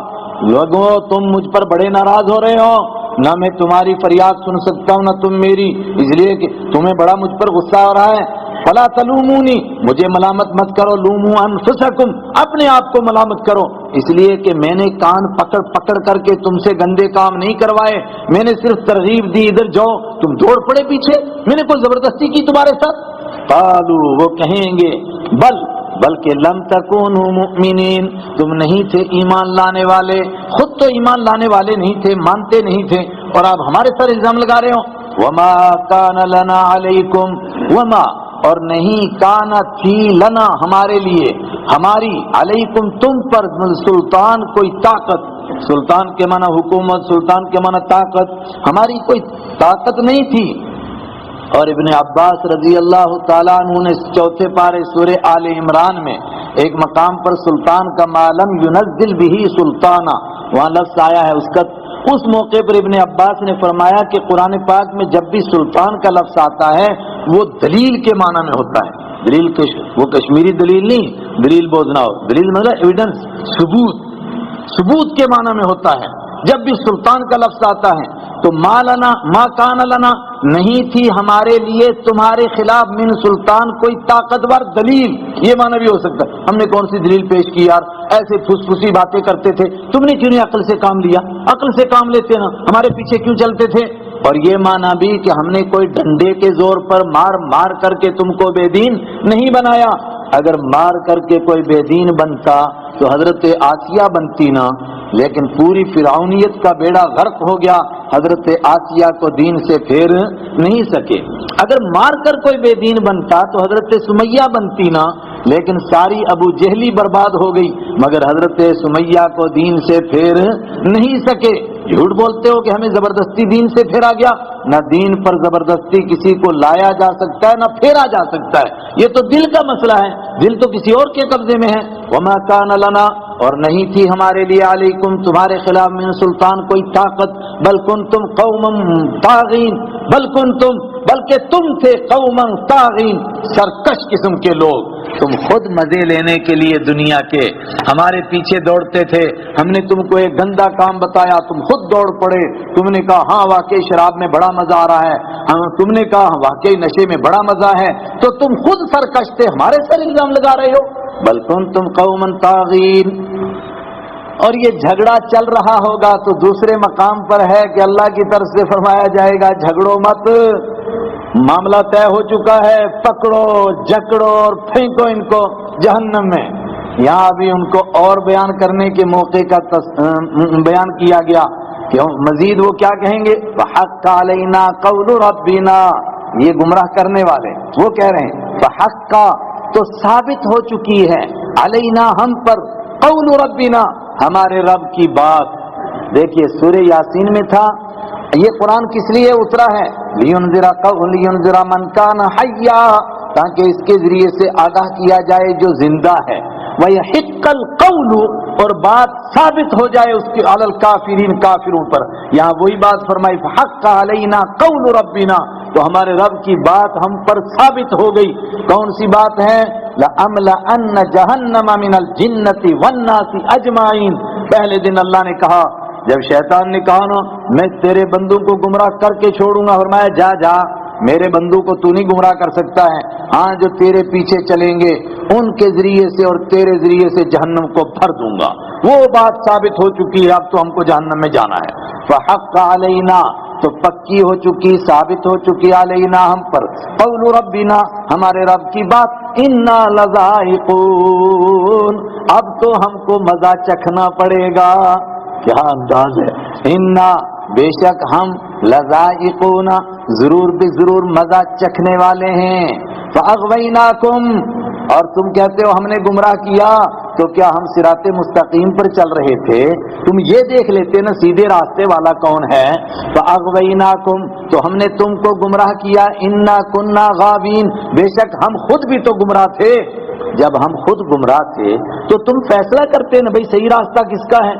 لوگوں تم مجھ پر بڑے ناراض ہو رہے ہو، نہ میں تمہاری فریاد سن سکتا ہوں نہ تم میری، اس لیے کہ تمہیں بڑا مجھ پر غصہ ہو رہا ہے۔ فلا تلومونی، مجھے ملامت مت کرو، لوموا انفسکم، اپنے آپ کو ملامت کرو، اس لیے کہ میں نے کان پکڑ پکڑ کر کے تم سے گندے کام نہیں کروائے، میں نے صرف ترغیب دی ادھر جاؤ، تم دوڑ پڑے پیچھے، میں نے کوئی زبردستی کی تمہارے ساتھ۔ قالو، وہ کہیں گے، بلکہ لم تکونوا مؤمنین، تم نہیں تھے ایمان لانے والے، خود تو ایمان لانے والے نہیں تھے، مانتے نہیں تھے، اور آپ ہمارے سر الزام لگا رہے ہو۔ وما کان لنا علیکم، وما، اور نہیں کانا تھی لنا، ہمارے لیے، ہماری، علیکم تم پر، سلطان کوئی طاقت، سلطان کے معنی حکومت، سلطان کے معنی طاقت، ہماری کوئی طاقت نہیں تھی۔ اور ابن عباس رضی اللہ تعالیٰ عنہ نے چوتھے پارے سورہ آل عمران میں ایک مقام پر سلطان کا معلم ینزل بھی سلطانہ، وہاں لفظ آیا ہے، اس موقع پر ابن عباس نے فرمایا کہ قرآن پاک میں جب بھی سلطان کا لفظ آتا ہے وہ دلیل کے معنی میں ہوتا ہے، دلیل وہ کشمیری دلیل نہیں، دلیل بوزنا ہو، دلیل مطلب ایویڈنس، ثبوت کے معنی میں ہوتا ہے۔ جب بھی سلطان کا لفظ آتا ہے تو ما کان لنا، نہیں تھی ہمارے لیے تمہارے خلاف، من سلطان کوئی طاقتور دلیل، یہ معنی بھی ہو سکتا ہے، ہم نے کون سی دلیل پیش کی یار، ایسے پھسی باتیں کرتے تھے، تم نے کیوں نہیں عقل سے کام لیا، عقل سے کام لیتے نا، ہمارے پیچھے کیوں چلتے تھے۔ اور یہ معنی بھی کہ ہم نے کوئی ڈنڈے کے زور پر مار کر کے تم کو بے دین نہیں بنایا، اگر مار کر کے کوئی بے دین بنتا تو حضرت آسیہ بنتی نا، لیکن پوری فرعونیت کا بیڑا غرق ہو گیا، حضرت آسیہ کو دین سے پھیر نہیں سکے۔ اگر مار کر کوئی بے دین بنتا تو حضرت سمیہ بنتی نا، لیکن ساری ابو جہلی برباد ہو گئی، مگر حضرت سمیہ کو دین سے پھیر نہیں سکے۔ جھوٹ بولتے ہو کہ ہمیں زبردستی دین سے پھیرا گیا، نہ دین پر زبردستی کسی کو لایا جا سکتا ہے نہ پھیرا جا سکتا ہے، یہ تو دل کا مسئلہ ہے، دل تو کسی اور کے قبضے میں ہے۔ وما کان لنا، اور نہیں تھی ہمارے لیے، علیکم تمہارے خلاف، من سلطان کوئی طاقت، بل کنتم قوما طاغین، بلکہ تم تھے قوما طاغین، سرکش قسم کے لوگ، تم خود مزے لینے کے لیے دنیا کے ہمارے پیچھے دوڑتے تھے، ہم نے تم کو ایک گندا کام بتایا تم خود دوڑ پڑے، تم نے کہا ہاں واقعی شراب میں بڑا مزہ آ رہا ہے، تم نے کہا واقعی نشے میں بڑا مزہ ہے، تو تم خود سرکش تھے، ہمارے سر الزام لگا رہے ہو، بل کنتم قوما طاغین۔ اور یہ جھگڑا چل رہا ہوگا تو دوسرے مقام پر ہے کہ اللہ کی طرف سے فرمایا جائے گا جھگڑو مت، معاملہ طے ہو چکا ہے، پکڑو جکڑو اور پھینکو ان کو جہنم میں۔ یہاں ابھی ان کو اور بیان کرنے کے موقع کا بیان کیا گیا کہ مزید وہ کیا کہیں گے، فحق علینا قول ربنا، یہ گمراہ کرنے والے وہ کہہ رہے ہیں فحق، تو ثابت ہو چکی ہے، علینا ہم پر، قول ربنا ہمارے رب کی بات۔ دیکھیے سورہ یاسین میں تھا، یہ قرآن کس لیے اترا ہے، لینذر من کان حیا، تاکہ اس کے ذریعے سے آگاہ کیا جائے جو زندہ ہے، ویحق القول، اور بات ثابت ہو جائے اس کے علی الکافرین، کافروں پر۔ یہاں وہی بات فرمائی فحق علینا قول ربنا، تو ہمارے رب کی بات ہم پر ثابت ہو گئی۔ کون سی بات ہے، لَأَمْلَأَنَّ جَهَنَّمَ مِنَ الْجِنَّةِ وَالنَّاسِ أَجْمَعِينَ، پہلے دن اللہ نے کہا، جب شیطان نے کہا نا میں تیرے بندوں کو گمراہ کر کے چھوڑوں گا، فرمایا جا میرے بندوں کو تو نہیں گمراہ کر سکتا ہے، ہاں جو تیرے پیچھے چلیں گے ان کے ذریعے سے اور تیرے ذریعے سے جہنم کو بھر دوں گا، وہ بات ثابت ہو چکی ہے، اب تو ہم کو جہنم میں جانا ہے۔ فحق علینا، تو پکی ہو چکی، ثابت ہو چکی، علینا ہم پر، قول ربنا ہمارے رب کی بات، انا لذائقون، اب تو ہم کو مزہ چکھنا پڑے گا۔ کیا انداز ہے، انا بے شک ہم، لذائقون ضرور بھی ضرور مزہ چکھنے والے ہیں، فاغویناکم، اور تم کہتے ہو ہم نے گمراہ کیا، تو کیا ہم صراط مستقیم پر چل رہے تھے؟ تم یہ دیکھ لیتے نا سیدھے راستے والا کون ہے، فاغویناکم، تو ہم نے تم کو گمراہ کیا، انا کننا غاوین، بے شک ہم خود بھی تو گمراہ تھے۔ جب ہم خود گمراہ تھے تو تم فیصلہ کرتے نا بھئی صحیح راستہ کس کا ہے،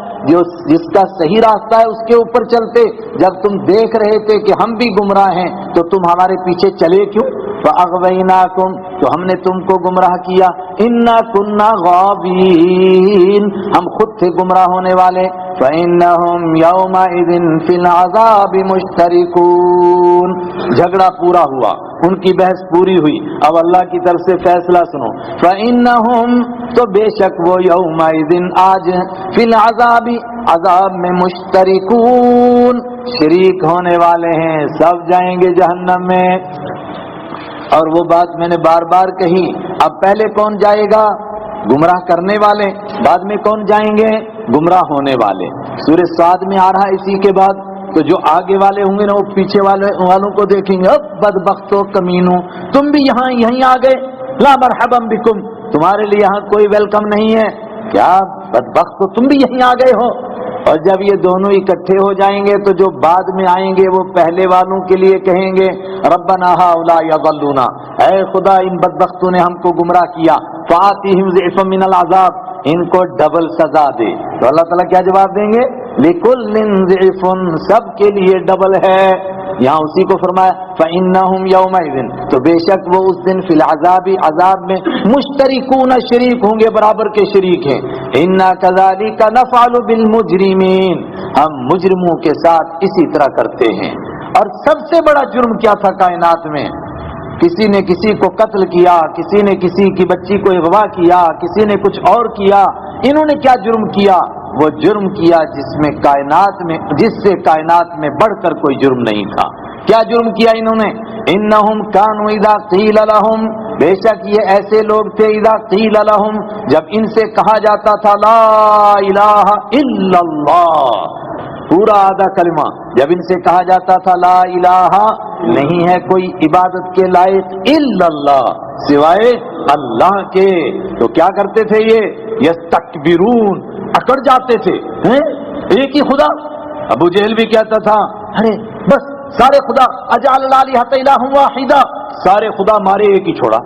جس کا صحیح راستہ ہے اس کے اوپر چلتے۔ جب تم دیکھ رہے تھے کہ ہم بھی گمراہ ہیں تو تم ہمارے پیچھے چلے کیوں؟ فَأَغْوَيْنَاكُمْ تو ہم نے تم کو گمراہ کیا، اِنَّا كُنَّا غَاوِينَ ہم خود تھے گمراہ ہونے والے، فَإِنَّهُمْ يَوْمَئِذٍ فِي الْعَذَابِ مُشْتَرِكُونَ جھگڑا پورا ہوا، ان کی بحث پوری ہوئی، اب اللہ کی طرف سے فیصلہ سنو، فَإِنَّهُمْ تو بے شک وہ یومئذ آج فی العذاب عذاب میں مشترکون شریک ہونے والے ہیں، سب جائیں گے جہنم میں۔ اور وہ بات میں نے بار بار کہی، اب پہلے کون جائے گا؟ گمراہ کرنے والے، بعد میں کون جائیں گے؟ گمراہ ہونے والے۔ سورہ صاد میں آ رہا ہے اسی کے بعد، تو جو آگے والے ہوں گے نا وہ پیچھے والوں کو دیکھیں گے، اب بدبختو کمینو تم بھی یہیں آ گئے، لا مرحبا بکم تمہارے لیے یہاں کوئی ویلکم نہیں ہے، کیا بدبختو تم بھی یہیں آ گئے ہو۔ اور جب یہ دونوں اکٹھے ہو جائیں گے تو جو بعد میں آئیں گے وہ پہلے والوں کے لیے کہیں گے ربنا ہؤلاء یضلونا، اے خدا ان بدبختوں نے ہم کو گمراہ کیا، فآتِہم ضعفا من العذاب ان کو ڈبل سزا دے۔ تو اللہ تعالیٰ کیا جواب دیں گے؟ لِكُلٍّ ضِعْفٌ سب کے لیے ڈبل ہے۔ یہاں اسی کو فرمایا فَإِنَّهُمْ يَوْمَئِذٍ تو بے شک وہ اس دن فی العذاب عذاب میں مشترکون شریک ہوں گے، برابر کے شریک ہیں۔ إِنَّا كَذَلِكَ نَفْعَلُ بِالْمُجْرِمِينَ ہم مجرموں کے ساتھ اسی طرح کرتے ہیں۔ اور سب سے بڑا جرم کیا تھا کائنات میں؟ کسی نے کسی کو قتل کیا، کسی نے کسی کی بچی کو اغوا کیا، کسی نے کچھ اور کیا۔ انہوں نے کیا جرم کیا؟ وہ جرم کیا جس سے کائنات میں بڑھ کر کوئی جرم نہیں تھا۔ کیا جرم کیا انہوں نے؟ انہم کانوا اذا قیل لہم بے شک یہ ایسے لوگ تھے اذا قیل لہم جب ان سے کہا جاتا تھا لا الہ الا اللہ پورا آدھا کلمہ، جب ان سے کہا جاتا تھا لا الہ نہیں ہے کوئی عبادت کے لائق الا اللہ سوائے اللہ کے، تو کیا کرتے تھے یہ؟ یستکبرون اکڑ جاتے تھے، ایک ہی خدا۔ ابو جہل بھی کہتا تھا ارے بس سارے خدا اجعل الالہۃ الہ واحدہ سارے خدا مارے ایک ہی چھوڑا،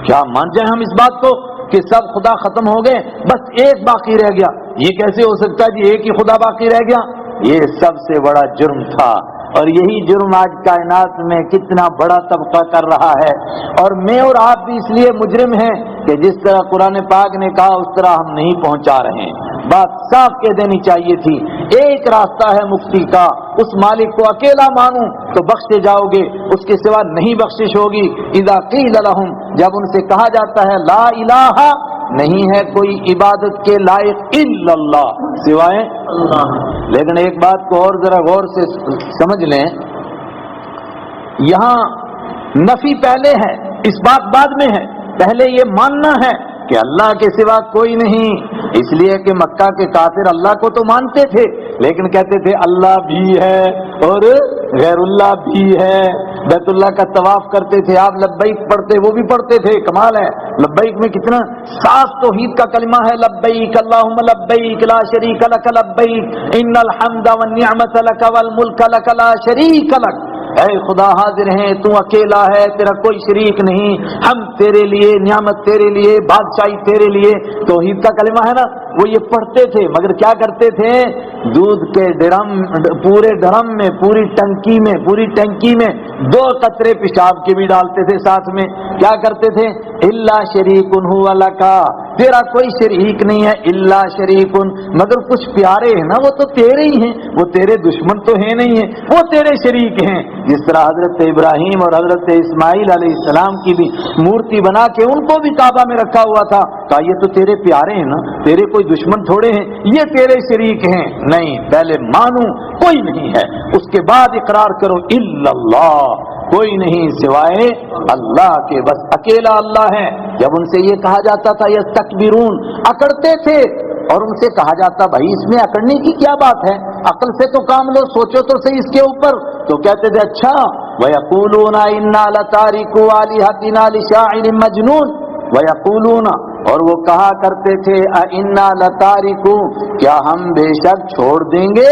کیا مان جائیں ہم اس بات کو کہ سب خدا ختم ہو گئے بس ایک باقی رہ گیا؟ یہ کیسے ہو سکتا ہے جی ایک ہی خدا باقی رہ گیا؟ یہ سب سے بڑا جرم تھا، اور یہی جرم آج کائنات میں کتنا بڑا طبقہ کر رہا ہے۔ اور میں اور آپ بھی اس لیے مجرم ہیں کہ جس طرح قرآن پاک نے کہا اس طرح ہم نہیں پہنچا رہے ہیں۔ بات صاف کہہ دینی چاہیے تھی، ایک راستہ ہے مکتی کا، اس مالک کو اکیلا مانو تو بخشے جاؤ گے، اس کے سوا نہیں بخشش ہوگی۔ اذا قیل لہم جب ان سے کہا جاتا ہے لا الہ نہیں ہے کوئی عبادت کے لائق الا اللہ سوائے اللہ۔ لیکن ایک بات کو اور ذرا غور سے سمجھ لیں، یہاں نفی پہلے ہے، اس بات بعد میں ہے۔ پہلے یہ ماننا ہے کہ اللہ کے سوا کوئی نہیں، اس لیے کہ مکہ کے کافر اللہ کو تو مانتے تھے لیکن کہتے تھے اللہ بھی ہے اور غیر اللہ بھی ہے۔ بیت اللہ کا طواف کرتے تھے آپ، لبیک پڑھتے وہ بھی پڑھتے تھے، کمال ہے۔ لبیک میں کتنا صاف توحید کا کلمہ ہے، لبیک اللہم لبیک لا شریک لک لبیک ان الحمد والنعمت لک والملک لک لا شریک لک، اے خدا حاضر ہیں تو اکیلا ہے، تیرا کوئی شریک نہیں، ہم تیرے لیے، نعمت تیرے لیے، بادشاہی تیرے لیے۔ توحید کا کلمہ ہے نا، وہ یہ پڑھتے تھے مگر کیا کرتے تھے؟ دودھ کے ڈرم، پورے ڈرم میں، پوری ٹنکی میں 2 قطرے پیشاب کے بھی ڈالتے تھے ساتھ میں۔ کیا کرتے تھے؟ الا شریک هو لک تیرا کوئی شریک نہیں ہے، الا شریک مگر کچھ پیارے ہیں نا وہ تو تیرے ہی ہیں، وہ تیرے دشمن تو ہیں نہیں ہیں، وہ تیرے شریک ہیں۔ جس طرح حضرت ابراہیم اور حضرت اسماعیل علیہ السلام کی بھی مورتی بنا کے ان کو بھی کعبہ میں رکھا ہوا تھا، کہا یہ تو تیرے پیارے ہیں نا، تیرے کوئی دشمن تھوڑے ہیں، یہ تیرے شریک ہیں۔ نہیں، پہلے مانو کوئی نہیں ہے، اس کے بعد اقرار کرو الا اللہ کوئی نہیں سوائے اللہ کے، بس اکیلا اللہ ہے۔ جب ان سے یہ کہا جاتا تھا یستکبرون اکڑتے تھے، اور ان سے کہا جاتا بھائی اس میں اکڑنے کی کیا بات ہے، عقل سے تو کام لو، سوچو تو صحیح اس کے اوپر، تو کہتے تھے اچھا وَيَقُولُونَ إِنَّا لَتَارِكُو آلِهَتِنَا لِشَاعِرٍ مَجْنُونَ وَيَقُولُونَ اور وہ کہا کرتے تھے أَإِنَّا لَتَارِكُو کیا ہم بے شک چھوڑ دیں گے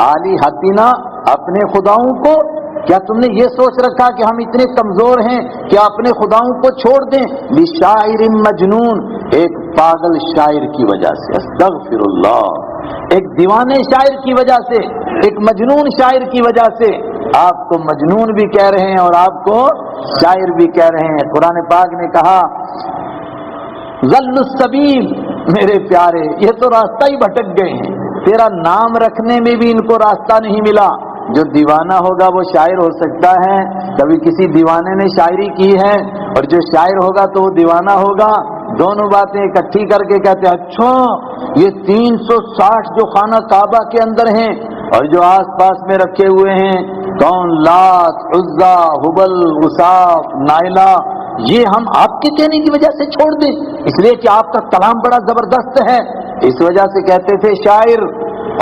آلِهَتِنَا اپنے خداؤں کو، کیا تم نے یہ سوچ رکھا کہ ہم اتنے کمزور ہیں کہ اپنے خداؤں کو چھوڑ دیں؟ لشاعر مجنون ایک پاگل شاعر کی وجہ سے، استغفر اللہ، ایک دیوانے شاعر کی وجہ سے، ایک مجنون شاعر کی وجہ سے آپ کو مجنون بھی کہہ رہے ہیں اور آپ کو شاعر بھی کہہ رہے ہیں۔ قرآن پاک نے کہا ضل السبیل، میرے پیارے یہ تو راستہ ہی بھٹک گئے ہیں، تیرا نام رکھنے میں بھی ان کو راستہ نہیں ملا۔ جو دیوانہ ہوگا وہ شاعر ہو سکتا ہے، کبھی کسی دیوانے نے شاعری کی ہے، اور جو شاعر ہوگا تو وہ دیوانہ ہوگا، دونوں باتیں اکٹھی کر کے کہتے ہیں اچھا یہ 360 جو خانہ کعبہ کے اندر ہیں اور جو آس پاس میں رکھے ہوئے ہیں کون، لات، عزا، حبل، عصاف، نائلہ، یہ ہم آپ کے کہنے کی وجہ سے چھوڑ دیں اس لیے کہ آپ کا کلام بڑا زبردست ہے، اس وجہ سے کہتے تھے شاعر،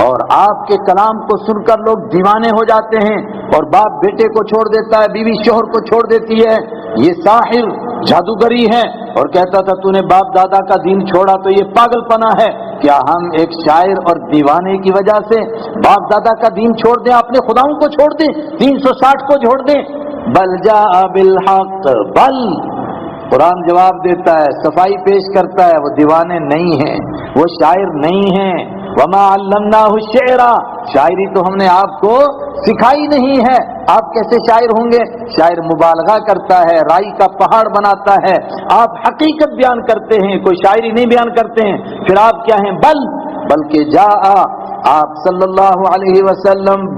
اور آپ کے کلام کو سن کر لوگ دیوانے ہو جاتے ہیں، اور باپ بیٹے کو چھوڑ دیتا ہے، بیوی شوہر کو چھوڑ دیتی ہے، یہ ساحر جادوگری ہے، اور کہتا تھا تو نے باپ دادا کا دین چھوڑا تو یہ پاگل پنا ہے۔ کیا ہم ایک شاعر اور دیوانے کی وجہ سے باپ دادا کا دین چھوڑ دیں، اپنے خداؤں کو چھوڑ دیں، 360 کو چھوڑ دیں؟ بل جاء بالحق، بل قرآن جواب دیتا ہے، صفائی پیش کرتا ہے، وہ دیوانے نہیں ہیں، وہ شاعر نہیں ہیں۔ وما علمناہ الشعر، شاعری تو ہم نے آپ کو سکھائی نہیں ہے، آپ کیسے شاعر ہوں گے؟ شاعر مبالغہ کرتا ہے، رائی کا پہاڑ بناتا ہے، آپ حقیقت بیان کرتے ہیں، کوئی شاعری نہیں بیان کرتے ہیں، پھر آپ کیا ہیں؟ بلکہ جاء، آپ صلی اللہ علیہ وسلم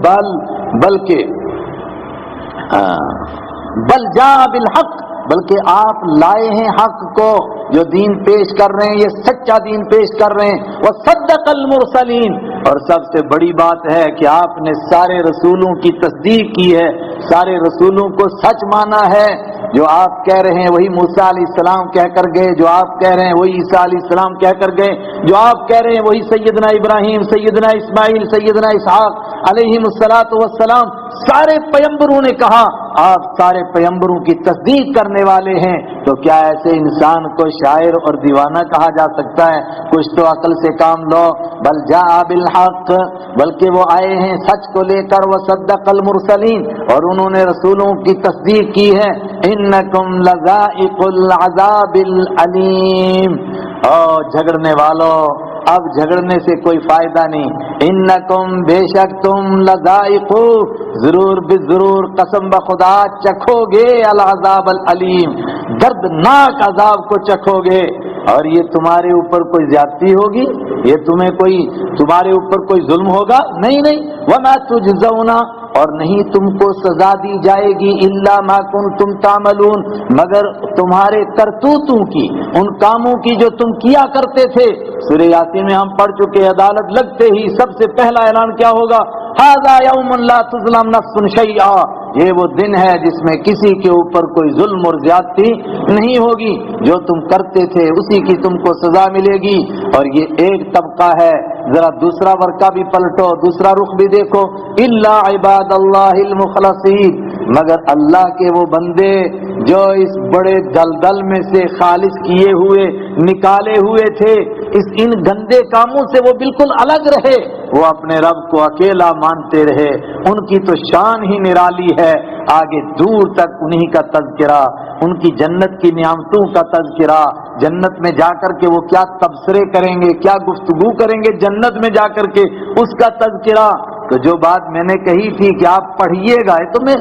بلکہ بل جاء بالحق، بلکہ آپ لائے ہیں حق کو، جو دین پیش کر رہے ہیں یہ سچا دین پیش کر رہے ہیں، وصدق المرسلین، اور سب سے بڑی بات ہے کہ آپ نے سارے رسولوں کی تصدیق کی ہے، سارے رسولوں کو سچ مانا ہے، جو آپ کہہ رہے ہیں وہی موسیٰ علیہ السلام کہہ کر گئے، جو آپ کہہ رہے ہیں وہی عیسیٰ علیہ السلام کہہ کر گئے، جو آپ کہہ رہے ہیں وہی سیدنا ابراہیم، سیدنا اسماعیل، سیدنا اسحاق علیہم الصلاۃ والسلام، سارے پیغمبروں نے کہا، آپ سارے پیغمبروں کی تصدیق کرنے والے ہیں، تو کیا ایسے انسان کو شاعر اور دیوانہ کہا جا سکتا ہے؟ کچھ تو عقل سے کام لو۔ بل جاء بالحق، بلکہ وہ آئے ہیں سچ کو لے کر، وصدق المرسلین، اور انہوں نے رسولوں کی تصدیق کی ہے، انکم لذائق العذاب العلیم، اور جھگڑنے والوں اب جھگڑنے سے کوئی فائدہ نہیں، انکم بے شک تم لذائق، ضرور بضرور قسم بخدا چکھو گے، العذاب العلیم، دردناک عذاب کو چکھو گے، اور یہ تمہارے اوپر کوئی زیادتی ہوگی، یہ تمہارے اوپر کوئی ظلم ہوگا؟ نہیں، وما تجزون، اور نہیں تم کو سزا دی جائے گی، الا ما کنتم تعملون، مگر تمہارے کرتوتوں کی، ان کاموں کی جو تم کیا کرتے تھے۔ سورہ یاسین میں ہم پڑھ چکے، عدالت لگتے ہی سب سے پہلا اعلان کیا ہوگا؟ ھذا یوم لا تظلم نفس شیئا، یہ وہ دن ہے جس میں کسی کے اوپر کوئی ظلم اور زیادتی نہیں ہوگی، جو تم کرتے تھے اسی کی تم کو سزا ملے گی۔ اور یہ ایک طبقہ ہے، ذرا دوسرا ورقہ بھی پلٹو، دوسرا رخ بھی دیکھو، الا عباد اللہ المخلصین، مگر اللہ کے وہ بندے جو اس بڑے دلدل میں سے خالص کیے ہوئے نکالے ہوئے تھے، ان گندے کاموں سے وہ بالکل الگ رہے، وہ اپنے رب کو اکیلا مانتے رہے، ان کی تو شان ہی نرالی ہے، آگے دور تک انہی کا تذکرہ، ان کی جنت کی نعمتوں کا تذکرہ، جنت میں جا کر کے وہ کیا تبصرے کریں گے، کیا گفتگو کریں گے جنت میں جا کر کے، اس کا تذکرہ۔ تو جو بات میں نے کہی تھی کہ آپ پڑھیے گا، تو میں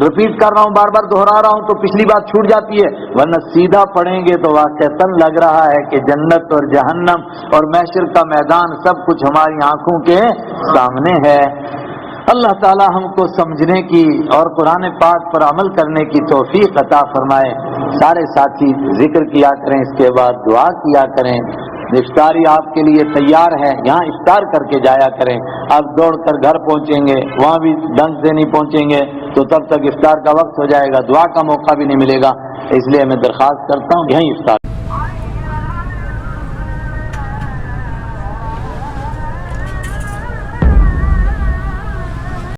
ریپیٹ کر رہا ہوں، بار بار دہرا رہا ہوں تو پچھلی بات چھوٹ جاتی ہے، ورنہ سیدھا پڑھیں گے تو واقعتاً لگ رہا ہے کہ جنت اور جہنم اور محشر کا میدان سب کچھ ہماری آنکھوں کے سامنے ہے۔ اللہ تعالی ہم کو سمجھنے کی اور قرآن پاک پر عمل کرنے کی توفیق عطا فرمائے۔ سارے ساتھی ذکر کیا کریں، اس کے بعد دعا کیا کریں۔ افطاری آپ کے لیے تیار ہے، یہاں افطار کر کے جایا کریں، آپ دوڑ کر گھر پہنچیں گے، وہاں بھی ڈھنگ سے نہیں پہنچیں گے تو تب تک افطار کا وقت ہو جائے گا، دعا کا موقع بھی نہیں ملے گا، اس لیے میں درخواست کرتا ہوں یہیں افطار